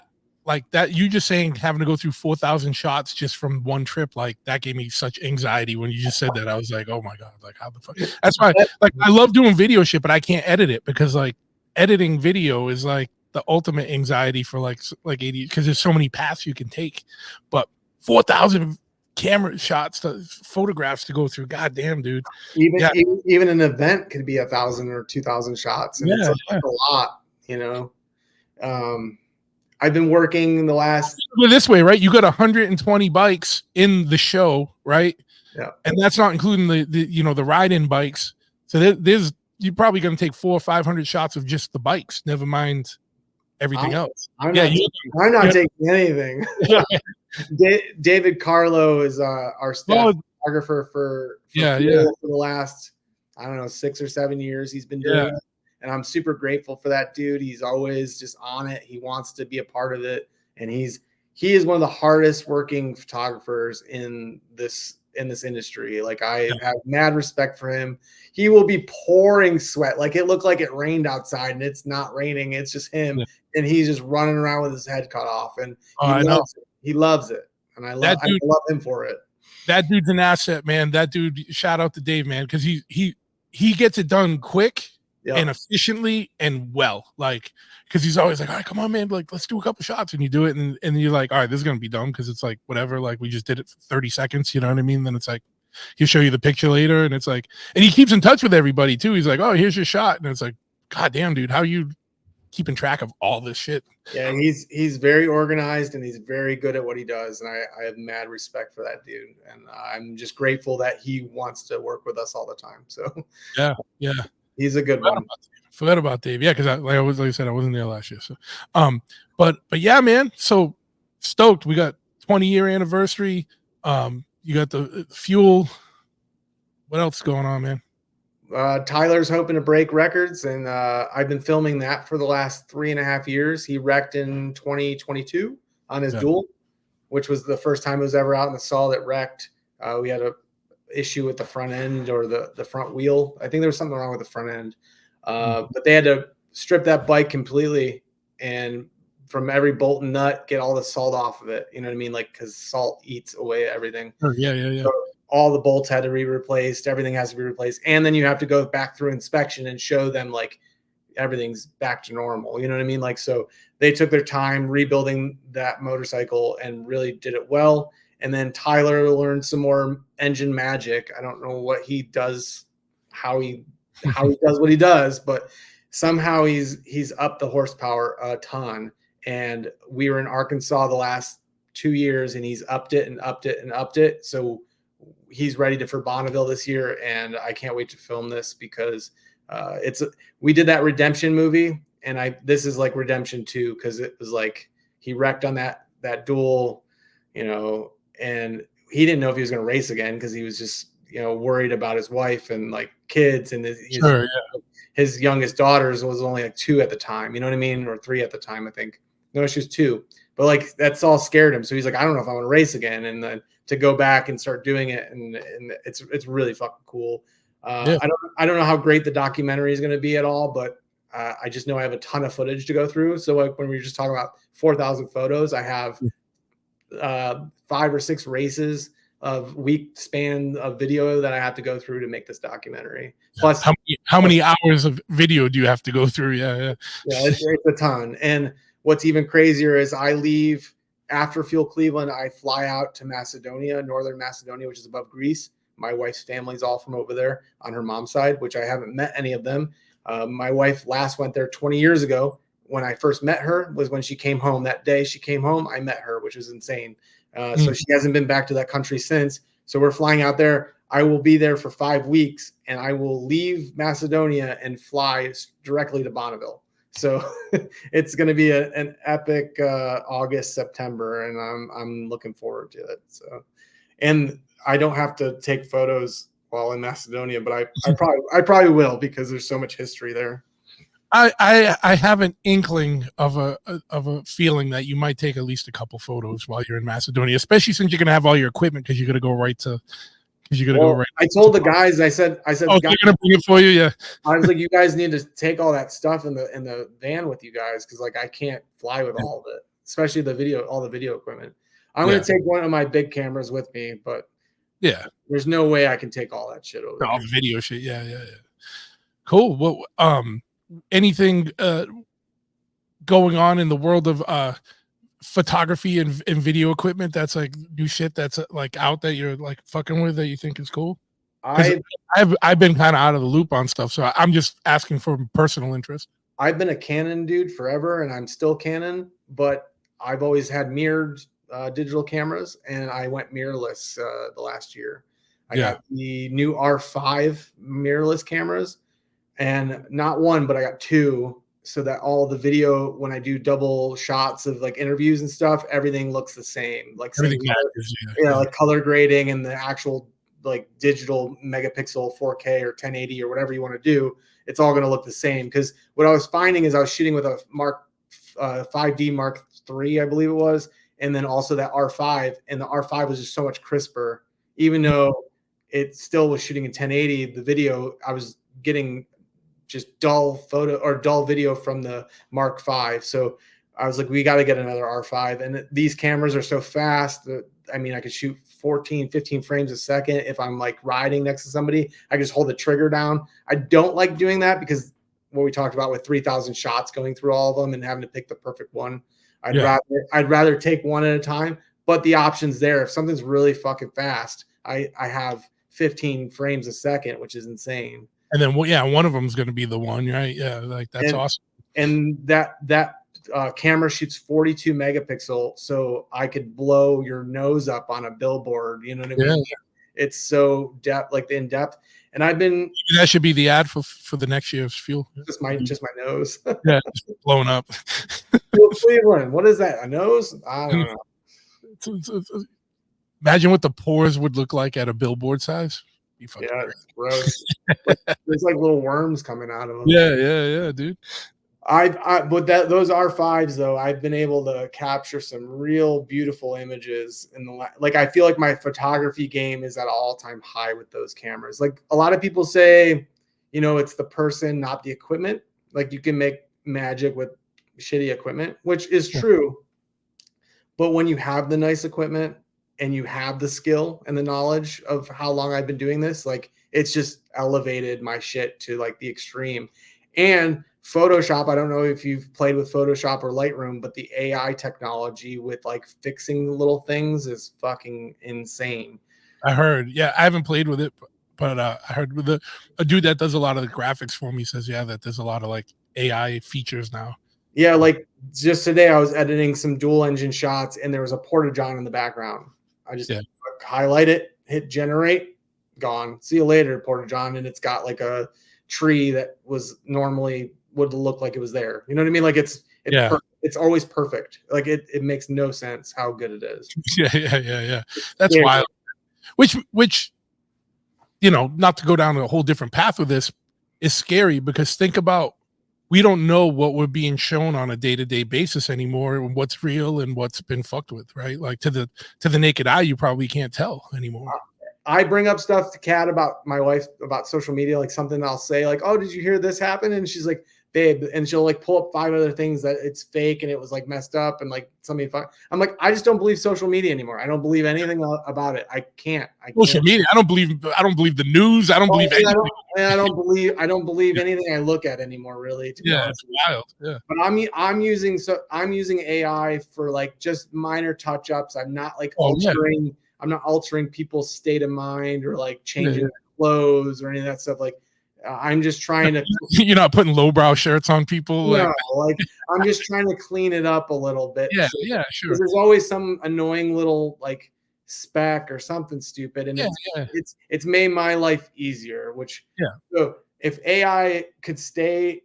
You just saying having to go through 4,000 shots just from one trip, like that gave me such anxiety when you just said that. I was like, oh my god, like how the fuck? That's why, like, I love doing video shit, but I can't edit it because like editing video is like the ultimate anxiety for like ADHD because there's so many paths you can take, but 4,000 camera shots photographs to go through. God damn, dude. Yeah, Even an event could be 1,000 or 2,000 shots, and it's yeah, like yeah. a lot, you know. I've been working the last. This way, right? You got 120 bikes in the show, right? Yeah, and that's not including the ride-in bikes. So there's you're probably going to take 400 or 500 shots of just the bikes. Never mind everything else. I'm not taking anything. Yeah. David Carlo is our staff photographer for the last, I don't know, 6 or 7 years. He's been doing it, and I'm super grateful for that dude. He's always just on it. He wants to be a part of it, and he is one of the hardest working photographers in this industry. Like, I have mad respect for him. He will be pouring sweat. Like, it looked like it rained outside, and it's not raining. It's just him, and he's just running around with his head cut off, and he loves it, and I love him for it. That dude's an asset, man. That dude, shout out to Dave, man, because he gets it done quick and efficiently and well, like, because he's always like, all right, come on, man, like, let's do a couple shots, and you do it, and you're like, all right, this is gonna be dumb because it's like whatever, like we just did it for 30 seconds, you know what I mean? Then it's like he'll show you the picture later, and it's like, and he keeps in touch with everybody too. He's like, oh, here's your shot, and it's like, god damn, dude, how are you keeping track of all this shit? Yeah, he's very organized, and he's very good at what he does, and I have mad respect for that dude, and I'm just grateful that he wants to work with us all the time. So yeah, he's a good one. Forgot about Dave. Yeah, because like I said, I wasn't there last year. So, but yeah, man. So stoked. We got 20-year anniversary. You got the fuel. What else is going on, man? Tyler's hoping to break records, and I've been filming that for the last 3.5 years. He wrecked in 2022 on his duel, which was the first time it was ever out in the saw that wrecked. We had a issue with the front end or the front wheel. I think there was something wrong with the front end. But they had to strip that bike completely, and from every bolt and nut, get all the salt off of it. You know what I mean? Like, because salt eats away everything. Yeah. So all the bolts had to be replaced. Everything has to be replaced. And then you have to go back through inspection and show them like everything's back to normal. You know what I mean? Like, so they took their time rebuilding that motorcycle and really did it well. And then Tyler learned some more engine magic. I don't know what he does, how he does what he does, but somehow he's upped the horsepower a ton. And we were in Arkansas the last 2 years, and he's upped it and upped it and upped it. So he's ready for Bonneville this year, and I can't wait to film this because we did that Redemption movie, and this is like Redemption 2, because it was like he wrecked on that duel, you know, and he didn't know if he was going to race again because he was just, you know, worried about his wife and like kids, and his youngest daughters was only like 2 at the time, you know what I mean, or 3 at the time, I think. No, she was 2, but like that's all scared him. So he's like, I don't know if I want to race again, and then to go back and start doing it, and it's really fucking cool. I don't know how great the documentary is going to be at all, but I just know I have a ton of footage to go through. So like when we were just talking about 4,000 photos, I have 5 or 6 races of week span of video that I have to go through to make this documentary. Plus, how many hours of video do you have to go through? Yeah, it's a ton. And what's even crazier is I leave after Fuel Cleveland. I fly out to Macedonia, northern Macedonia, which is above Greece. My wife's family's all from over there on her mom's side, which I haven't met any of them. My wife last went there 20 years ago. When I first met her was when she came home. That day she came home, I met her, which was insane. So she hasn't been back to that country since. So we're flying out there. I will be there for 5 weeks, and I will leave Macedonia and fly directly to Bonneville. So it's going to be an epic August, September, and I'm looking forward to it. So, and I don't have to take photos while in Macedonia, but I probably will because there's so much history there. I have an inkling of a feeling that you might take at least a couple photos while you're in Macedonia, especially since you're gonna have all your equipment because you're gonna go right to I told the guys, I said, oh, guys, they're gonna bring it for you, yeah. I was like, you guys need to take all that stuff in the van with you guys because like I can't fly with all of it, especially all the video equipment. I'm gonna take one of my big cameras with me, but yeah, there's no way I can take all that shit over all there. the video shit, yeah. Cool. Well, anything going on in the world of photography and video equipment that's like new shit that's like out that you're like fucking with that you think is cool? Because I've been kind of out of the loop on stuff, so I'm just asking for personal interest. I've been a Canon dude forever, and I'm still Canon, but I've always had mirrored digital cameras, and I went mirrorless the last year. I got the new R5 mirrorless cameras, and not one, but I got two, so that all the video, when I do double shots of like interviews and stuff, everything looks the same, like same color, like color grading and the actual like digital megapixel 4K or 1080 or whatever you want to do, it's all going to look the same. Because what I was finding is I was shooting with a 5D Mark III, I believe it was, and then also that R5, and the R5 was just so much crisper, even though it still was shooting in 1080. The video, I was getting just dull photo or dull video from the Mark V. So I was like, we got to get another R5. And these cameras are so fast that, I mean, I could shoot 14, 15 frames a second. If I'm like riding next to somebody, I can just hold the trigger down. I don't like doing that because what we talked about with 3,000 shots going through all of them and having to pick the perfect one. I'd rather take one at a time, but the option's there. If something's really fucking fast, I have 15 frames a second, which is insane. And then, well, yeah, one of them is going to be the one, right? Yeah, like that's awesome. And that camera shoots 42 megapixel, so I could blow your nose up on a billboard. You know what I mean? Yeah. It's so in depth. And I've been that should be the ad for the next year's fuel. Just my nose. Yeah, just blowing up. Cleveland, what is that? A nose? I don't know. Imagine what the pores would look like at a billboard size. Yeah, it's gross. There's like little worms coming out of them. Yeah, dude. But those R5s though, I've been able to capture some real beautiful images in the like. I feel like my photography game is at an all-time high with those cameras. Like a lot of people say, you know, it's the person, not the equipment. Like you can make magic with shitty equipment, which is true. But when you have the nice equipment and you have the skill and the knowledge of how long I've been doing this, like it's just elevated my shit to like the extreme. And Photoshop, I don't know if you've played with Photoshop or Lightroom, but the AI technology with like fixing little things is fucking insane. I heard. Yeah, I haven't played with it, but I heard with a dude that does a lot of the graphics for me says, yeah, that there's a lot of like AI features now. Yeah, like just today I was editing some dual engine shots and there was a Porta-John in the background. I just highlight it, hit generate, gone. See you later, Porta-John. And it's got like a tree that was normally would look like it was there. You know what I mean? Like it's always perfect. Like it makes no sense how good it is. Yeah. That's wild. Which, you know, not to go down a whole different path with this, is scary because think about, we don't know what we're being shown on a day-to-day basis anymore, and what's real and what's been fucked with, right? Like to the naked eye, you probably can't tell anymore. I bring up stuff to Kat about my wife, about social media, like something I'll say like, oh, did you hear this happen? And she's like, babe, and she'll like pull up 5 other things that it's fake and it was like messed up and like something fun. I'm like, I just don't believe social media anymore. I don't believe anything about it. I can't. Social media. I don't believe the news. I don't believe anything. I don't believe anything I look at anymore, really. It's wild. Yeah. But I'm using AI for like just minor touch ups. I'm not like altering. I'm not altering people's state of mind or like changing clothes or any of that stuff. Like I'm just trying to. You're not putting lowbrow shirts on people. No, like I'm just trying to clean it up a little bit. Yeah, sure. Because there's always some annoying little like spec or something stupid, and it's made my life easier. Which so if AI could stay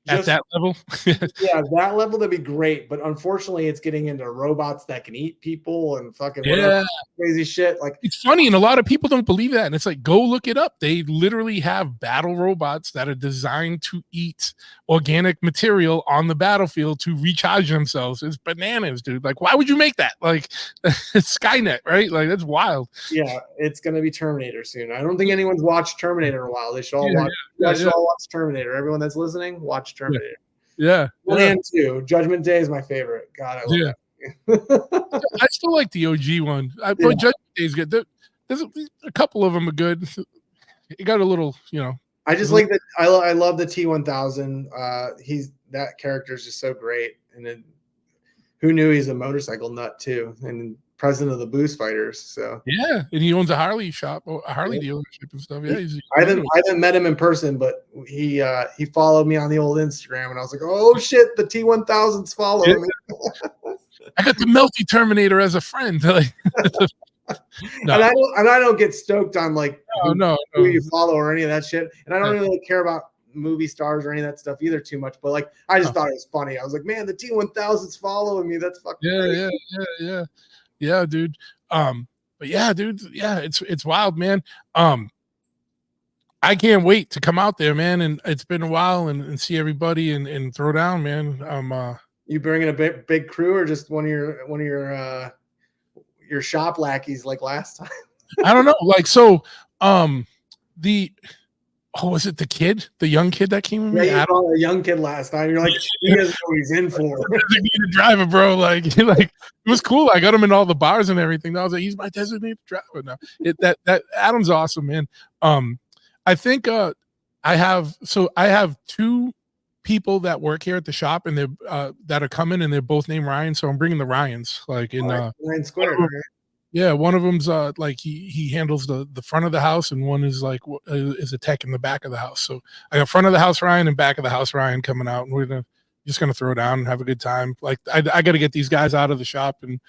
at that level. Yeah, that level that'd be great. But unfortunately, it's getting into robots that can eat people and fucking whatever crazy shit. Like, it's funny, and a lot of people don't believe that. And it's like, go look it up. They literally have battle robots that are designed to eat organic material on the battlefield to recharge themselves. It's bananas, dude. Like, why would you make that? Like, it's Skynet, right? Like, that's wild. yeah, it's gonna be Terminator soon. I don't think anyone's watched Terminator in a while. They should all watch. Yeah. All watch Terminator. Everyone that's listening, watch Terminator. Yeah. Land 2. Judgment Day is my favorite. God, I love that. I still like the OG one. But Judgment Day is good. There's a couple of them are good. It got a little, I just like that. I love the T1000. That character is just so great. And then, who knew he's a motorcycle nut too, and president of the Boost Fighters. So yeah, and he owns a Harley shop, or a Harley dealership and stuff. Yeah, I haven't met him in person, but he followed me on the old Instagram, and I was like, oh shit, the T1000's following me. I got the Melty Terminator as a friend. Like, no. and I don't get stoked on like who you follow or any of that shit, and I don't really care about movie stars or any of that stuff either too much. But like, I just thought it was funny. I was like, man, the T1000's following me. That's fucking crazy. Yeah, dude. But yeah, dude. Yeah, it's wild, man. I can't wait to come out there, man. And it's been a while and see everybody and throw down, man. You bringing a big crew or just one of your shop lackeys like last time? I don't know. Like, so, was it the young kid that came with me? Yeah, you saw a young kid last time. You're like, he doesn't know what he's in for. Designated driver, bro. Like, it was cool. I got him in all the bars and everything. I was like, he's my designated driver now. That Adam's awesome, man. I think I have 2 people that work here at the shop, and they're that are coming, and they're both named Ryan. So I'm bringing the Ryans, like in Ryan Square. Yeah, one of them's like he handles the front of the house, and one is like is a tech in the back of the house. So I got front of the house Ryan and back of the house Ryan coming out, and we're just gonna throw down and have a good time. Like, I got to get these guys out of the shop and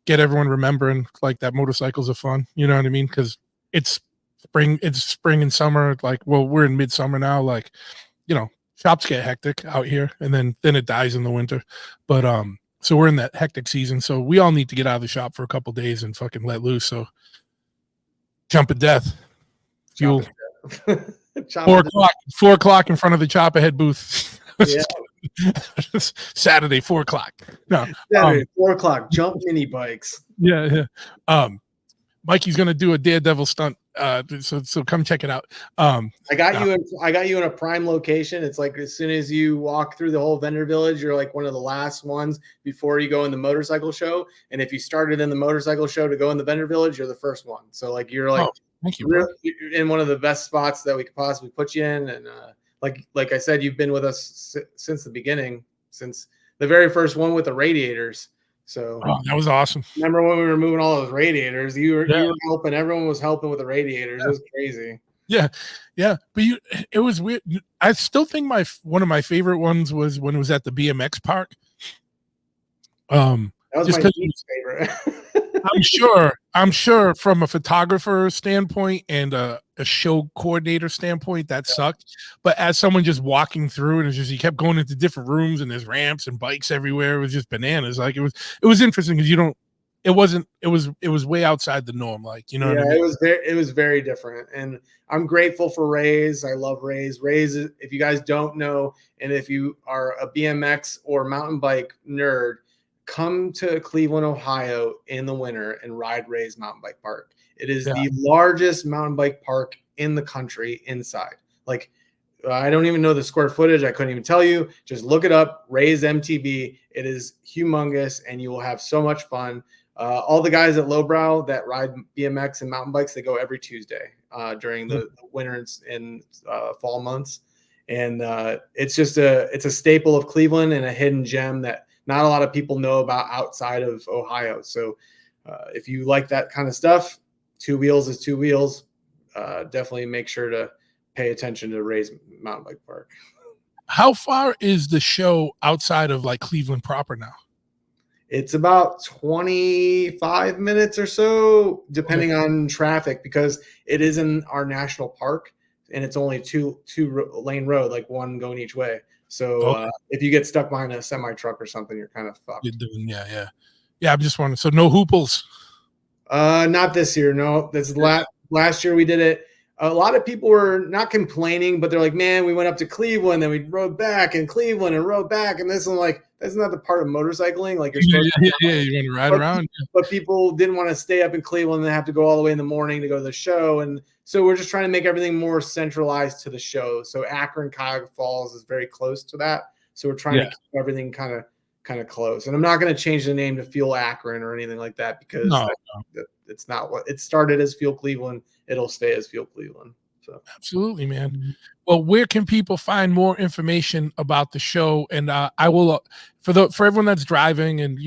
get everyone remembering like that motorcycles are fun. You know what I mean? Because it's spring and summer. Like, well, we're in midsummer now. Like, shops get hectic out here, and then it dies in the winter. But so we're in that hectic season. So we all need to get out of the shop for a couple days and fucking let loose. So jump at death. Fuel. 4 o'clock in front of the chop ahead booth. Yeah. Saturday, 4 o'clock. No. Saturday, 4 o'clock. Jump mini bikes. Yeah. Mikey's gonna do a daredevil stunt. So come check it out. I got you in a prime location. It's like as soon as you walk through the whole vendor village, you're like one of the last ones before you go in the motorcycle show. And if you started in the motorcycle show to go in the vendor village, you're the first one. So like you're like thank you, you're in one of the best spots that we could possibly put you in. And like I said, you've been with us since the beginning, since the very first one with the radiators. So that was awesome. Remember when we were moving all those radiators? You were helping. Everyone was helping with the radiators. It was crazy. Yeah. But it was weird. I still think one of my favorite ones was when it was at the BMX park. That was my favorite. I'm sure from a photographer standpoint and a show coordinator standpoint, that sucked. But as someone just walking through, and it's just, you kept going into different rooms and there's ramps and bikes everywhere. It was just bananas. Like, it was interesting because it was way outside the norm. Like, you know what I mean? It was very different. And I'm grateful for Rays. I love Rays. Rays, if you guys don't know, and if you are a BMX or mountain bike nerd, come to Cleveland, Ohio in the winter and ride Ray's Mountain Bike Park. It is the largest mountain bike park in the country inside. Like, I don't even know the square footage. I couldn't even tell you. Just look it up, Ray's MTB. It is humongous, and you will have so much fun. All the guys at Lowbrow that ride BMX and mountain bikes, they go every Tuesday during the winter and fall months. And it's just it's a staple of Cleveland and a hidden gem that not a lot of people know about outside of Ohio. So if you like that kind of stuff, 2 wheels is 2 wheels. Definitely make sure to pay attention to Ray's Mountain Bike Park. How far is the show outside of like Cleveland proper now? It's about 25 minutes or so, depending on traffic, because it is in our national park and it's only two lane road, like one going each way. So Okay. if you get stuck behind a semi truck or something, you're kind of You're fucked. doing, yeah. I'm just wondering. So no hooples. Not this year. No, this is last year we did it. A lot of people were not complaining, but they're like, man, we went up to Cleveland, then we rode back in Cleveland and rode back. And this is like, that's not the part of motorcycling. Like you're supposed to, You want to ride but, around? but people didn't want to stay up in Cleveland and have to go all the way in the morning to go to the show. And so we're just trying to make everything more centralized to the show. So Akron, Cuyahoga Falls is very close to that. So we're trying to keep everything kind of close. And I'm not going to change the name to Fuel Akron or anything like that because it's not what it started as Fuel Cleveland. It'll stay as Fuel Cleveland. So Absolutely, man. Well, where can people find more information about the show? And I will for everyone that's driving, and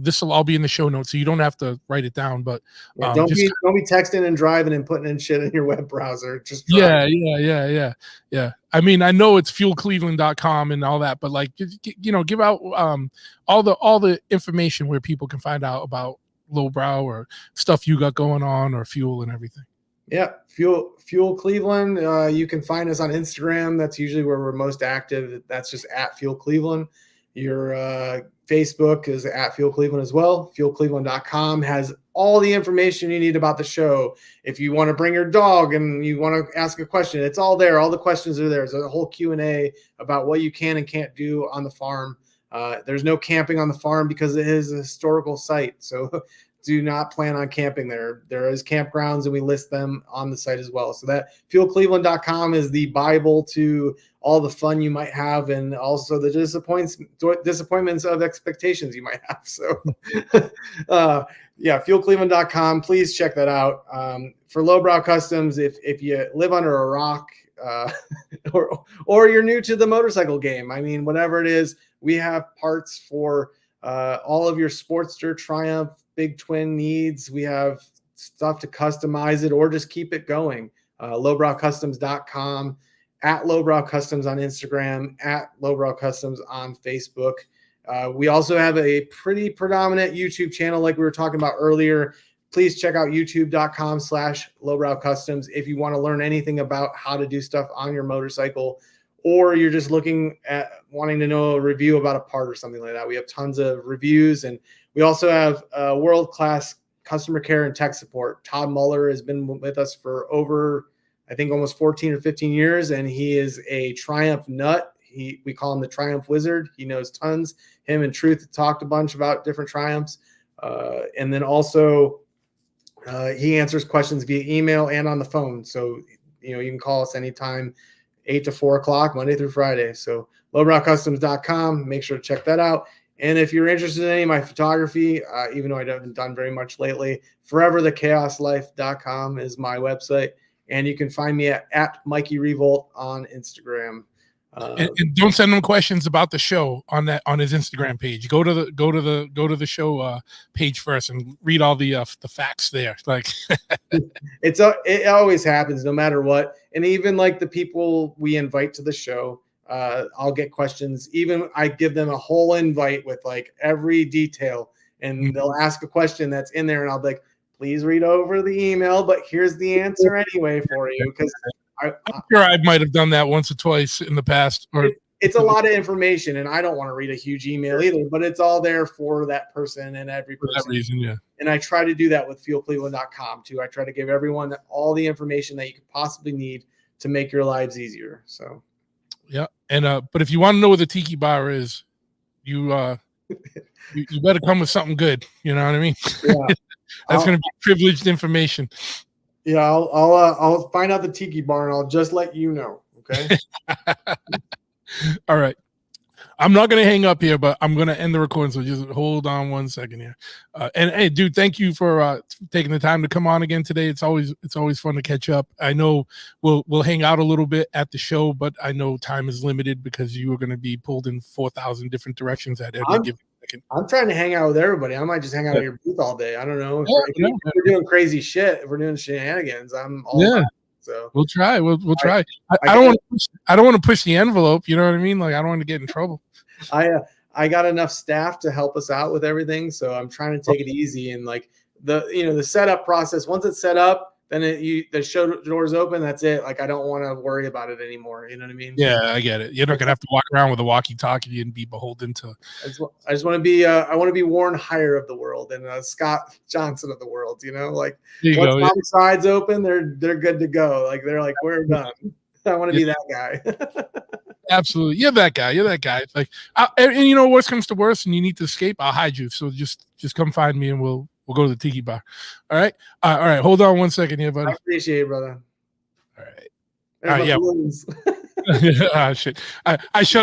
this will all be in the show notes, so you don't have to write it down. But don't be texting and driving and putting in shit in your web browser. Just drive. Yeah. I mean, I know it's fuelcleveland.com and all that, but like, give out all the information where people can find out about Lowbrow or stuff you got going on or fuel and everything. Yeah, Fuel Cleveland. You can find us on Instagram. That's usually where we're most active. That's just at Fuel Cleveland. Your Facebook is at Fuel Cleveland as well. FuelCleveland.com has all the information you need about the show. If you want to bring your dog and you want to ask a question, it's all there. All the questions are there. There's a whole Q&A about what you can and can't do on the farm. There's no camping on the farm because it is a historical site. So do not plan on camping there. There is campgrounds and we list them on the site as well. So that fuelcleveland.com is the Bible to all the fun you might have and also the disappointments of expectations you might have. So fuelcleveland.com. Please check that out. For Lowbrow Customs, if you live under a rock or you're new to the motorcycle game, I mean, whatever it is, we have parts for all of your Sportster, Triumph, Big Twin needs. We have stuff to customize it or just keep it going. Lowbrowcustoms.com, at Lowbrow Customs on Instagram, at Lowbrow Customs on Facebook. We also have a pretty predominant YouTube channel like we were talking about earlier. Please check out youtube.com/Lowbrow Customs if you want to learn anything about how to do stuff on your motorcycle, or you're just wanting to know a review about a part or something like that. We have tons of reviews, and we also have world-class customer care and tech support. Todd Muller has been with us for over, I think, almost 14 or 15 years, and he is a Triumph nut. We call him the Triumph Wizard. He knows tons. Him and Truth talked a bunch about different Triumphs. And then also he answers questions via email and on the phone. So, you can call us anytime, 8 to 4 o'clock, Monday through Friday. So lowbrowcustoms.com, make sure to check that out. And if you're interested in any of my photography, even though I haven't done very much lately, foreverthechaoslife.com is my website. And you can find me at Mikey Revolt on Instagram. And don't send him questions about the show on his Instagram page. Go to the show page first and read all the facts there. Like it always happens no matter what. And even like the people we invite to the show, I'll get questions. Even I give them a whole invite with like every detail, and they'll ask a question that's in there, and I'll be like, please read over the email, but here's the answer anyway for you, because I'm sure I might have done that once or twice in the past. It's a lot of information, and I don't want to read a huge email either, but it's all there for that person and every person. For that reason, yeah. And I try to do that with fuelcleveland.com too. I try to give everyone all the information that you could possibly need to make your lives easier. So, yeah. And but if you want to know where the tiki bar is, you better come with something good. You know what I mean? Yeah. That's going to be privileged information. Yeah, I'll find out the tiki bar and I'll just let you know. Okay. All right. I'm not going to hang up here, but I'm going to end the recording. So just hold on 1 second here. And hey, dude, thank you for taking the time to come on again today. It's always fun to catch up. I know we'll hang out a little bit at the show, but I know time is limited because you are going to be pulled in 4,000 different directions at every given second. I'm trying to hang out with everybody. I might just hang out at your booth all day. I don't know. If we're doing crazy shit, if we're doing shenanigans, I'm all about it. So we'll try. We'll try. I don't want to push the envelope. You know what I mean? Like I don't want to get in trouble. I got enough staff to help us out with everything, so I'm trying to take it easy, and like the setup process. Once it's set up, then the show doors open. That's it. Like I don't want to worry about it anymore. You know what I mean? Yeah, I get it. You're not gonna have to walk around with a walkie-talkie and be beholden to. I just want to be I want to be Warren Heyer of the world and Scott Johnson of the world. You know, like once my side's open, they're good to go. Like they're like we're done. I want to be that guy. Absolutely, you're that guy. You're that guy. Like, and you know, worst comes to worst, and you need to escape, I'll hide you. So just come find me, and we'll go to the tiki bar. All right, all right. Hold on 1 second here, buddy. I appreciate it, brother. All right. Yeah. Shit. I shut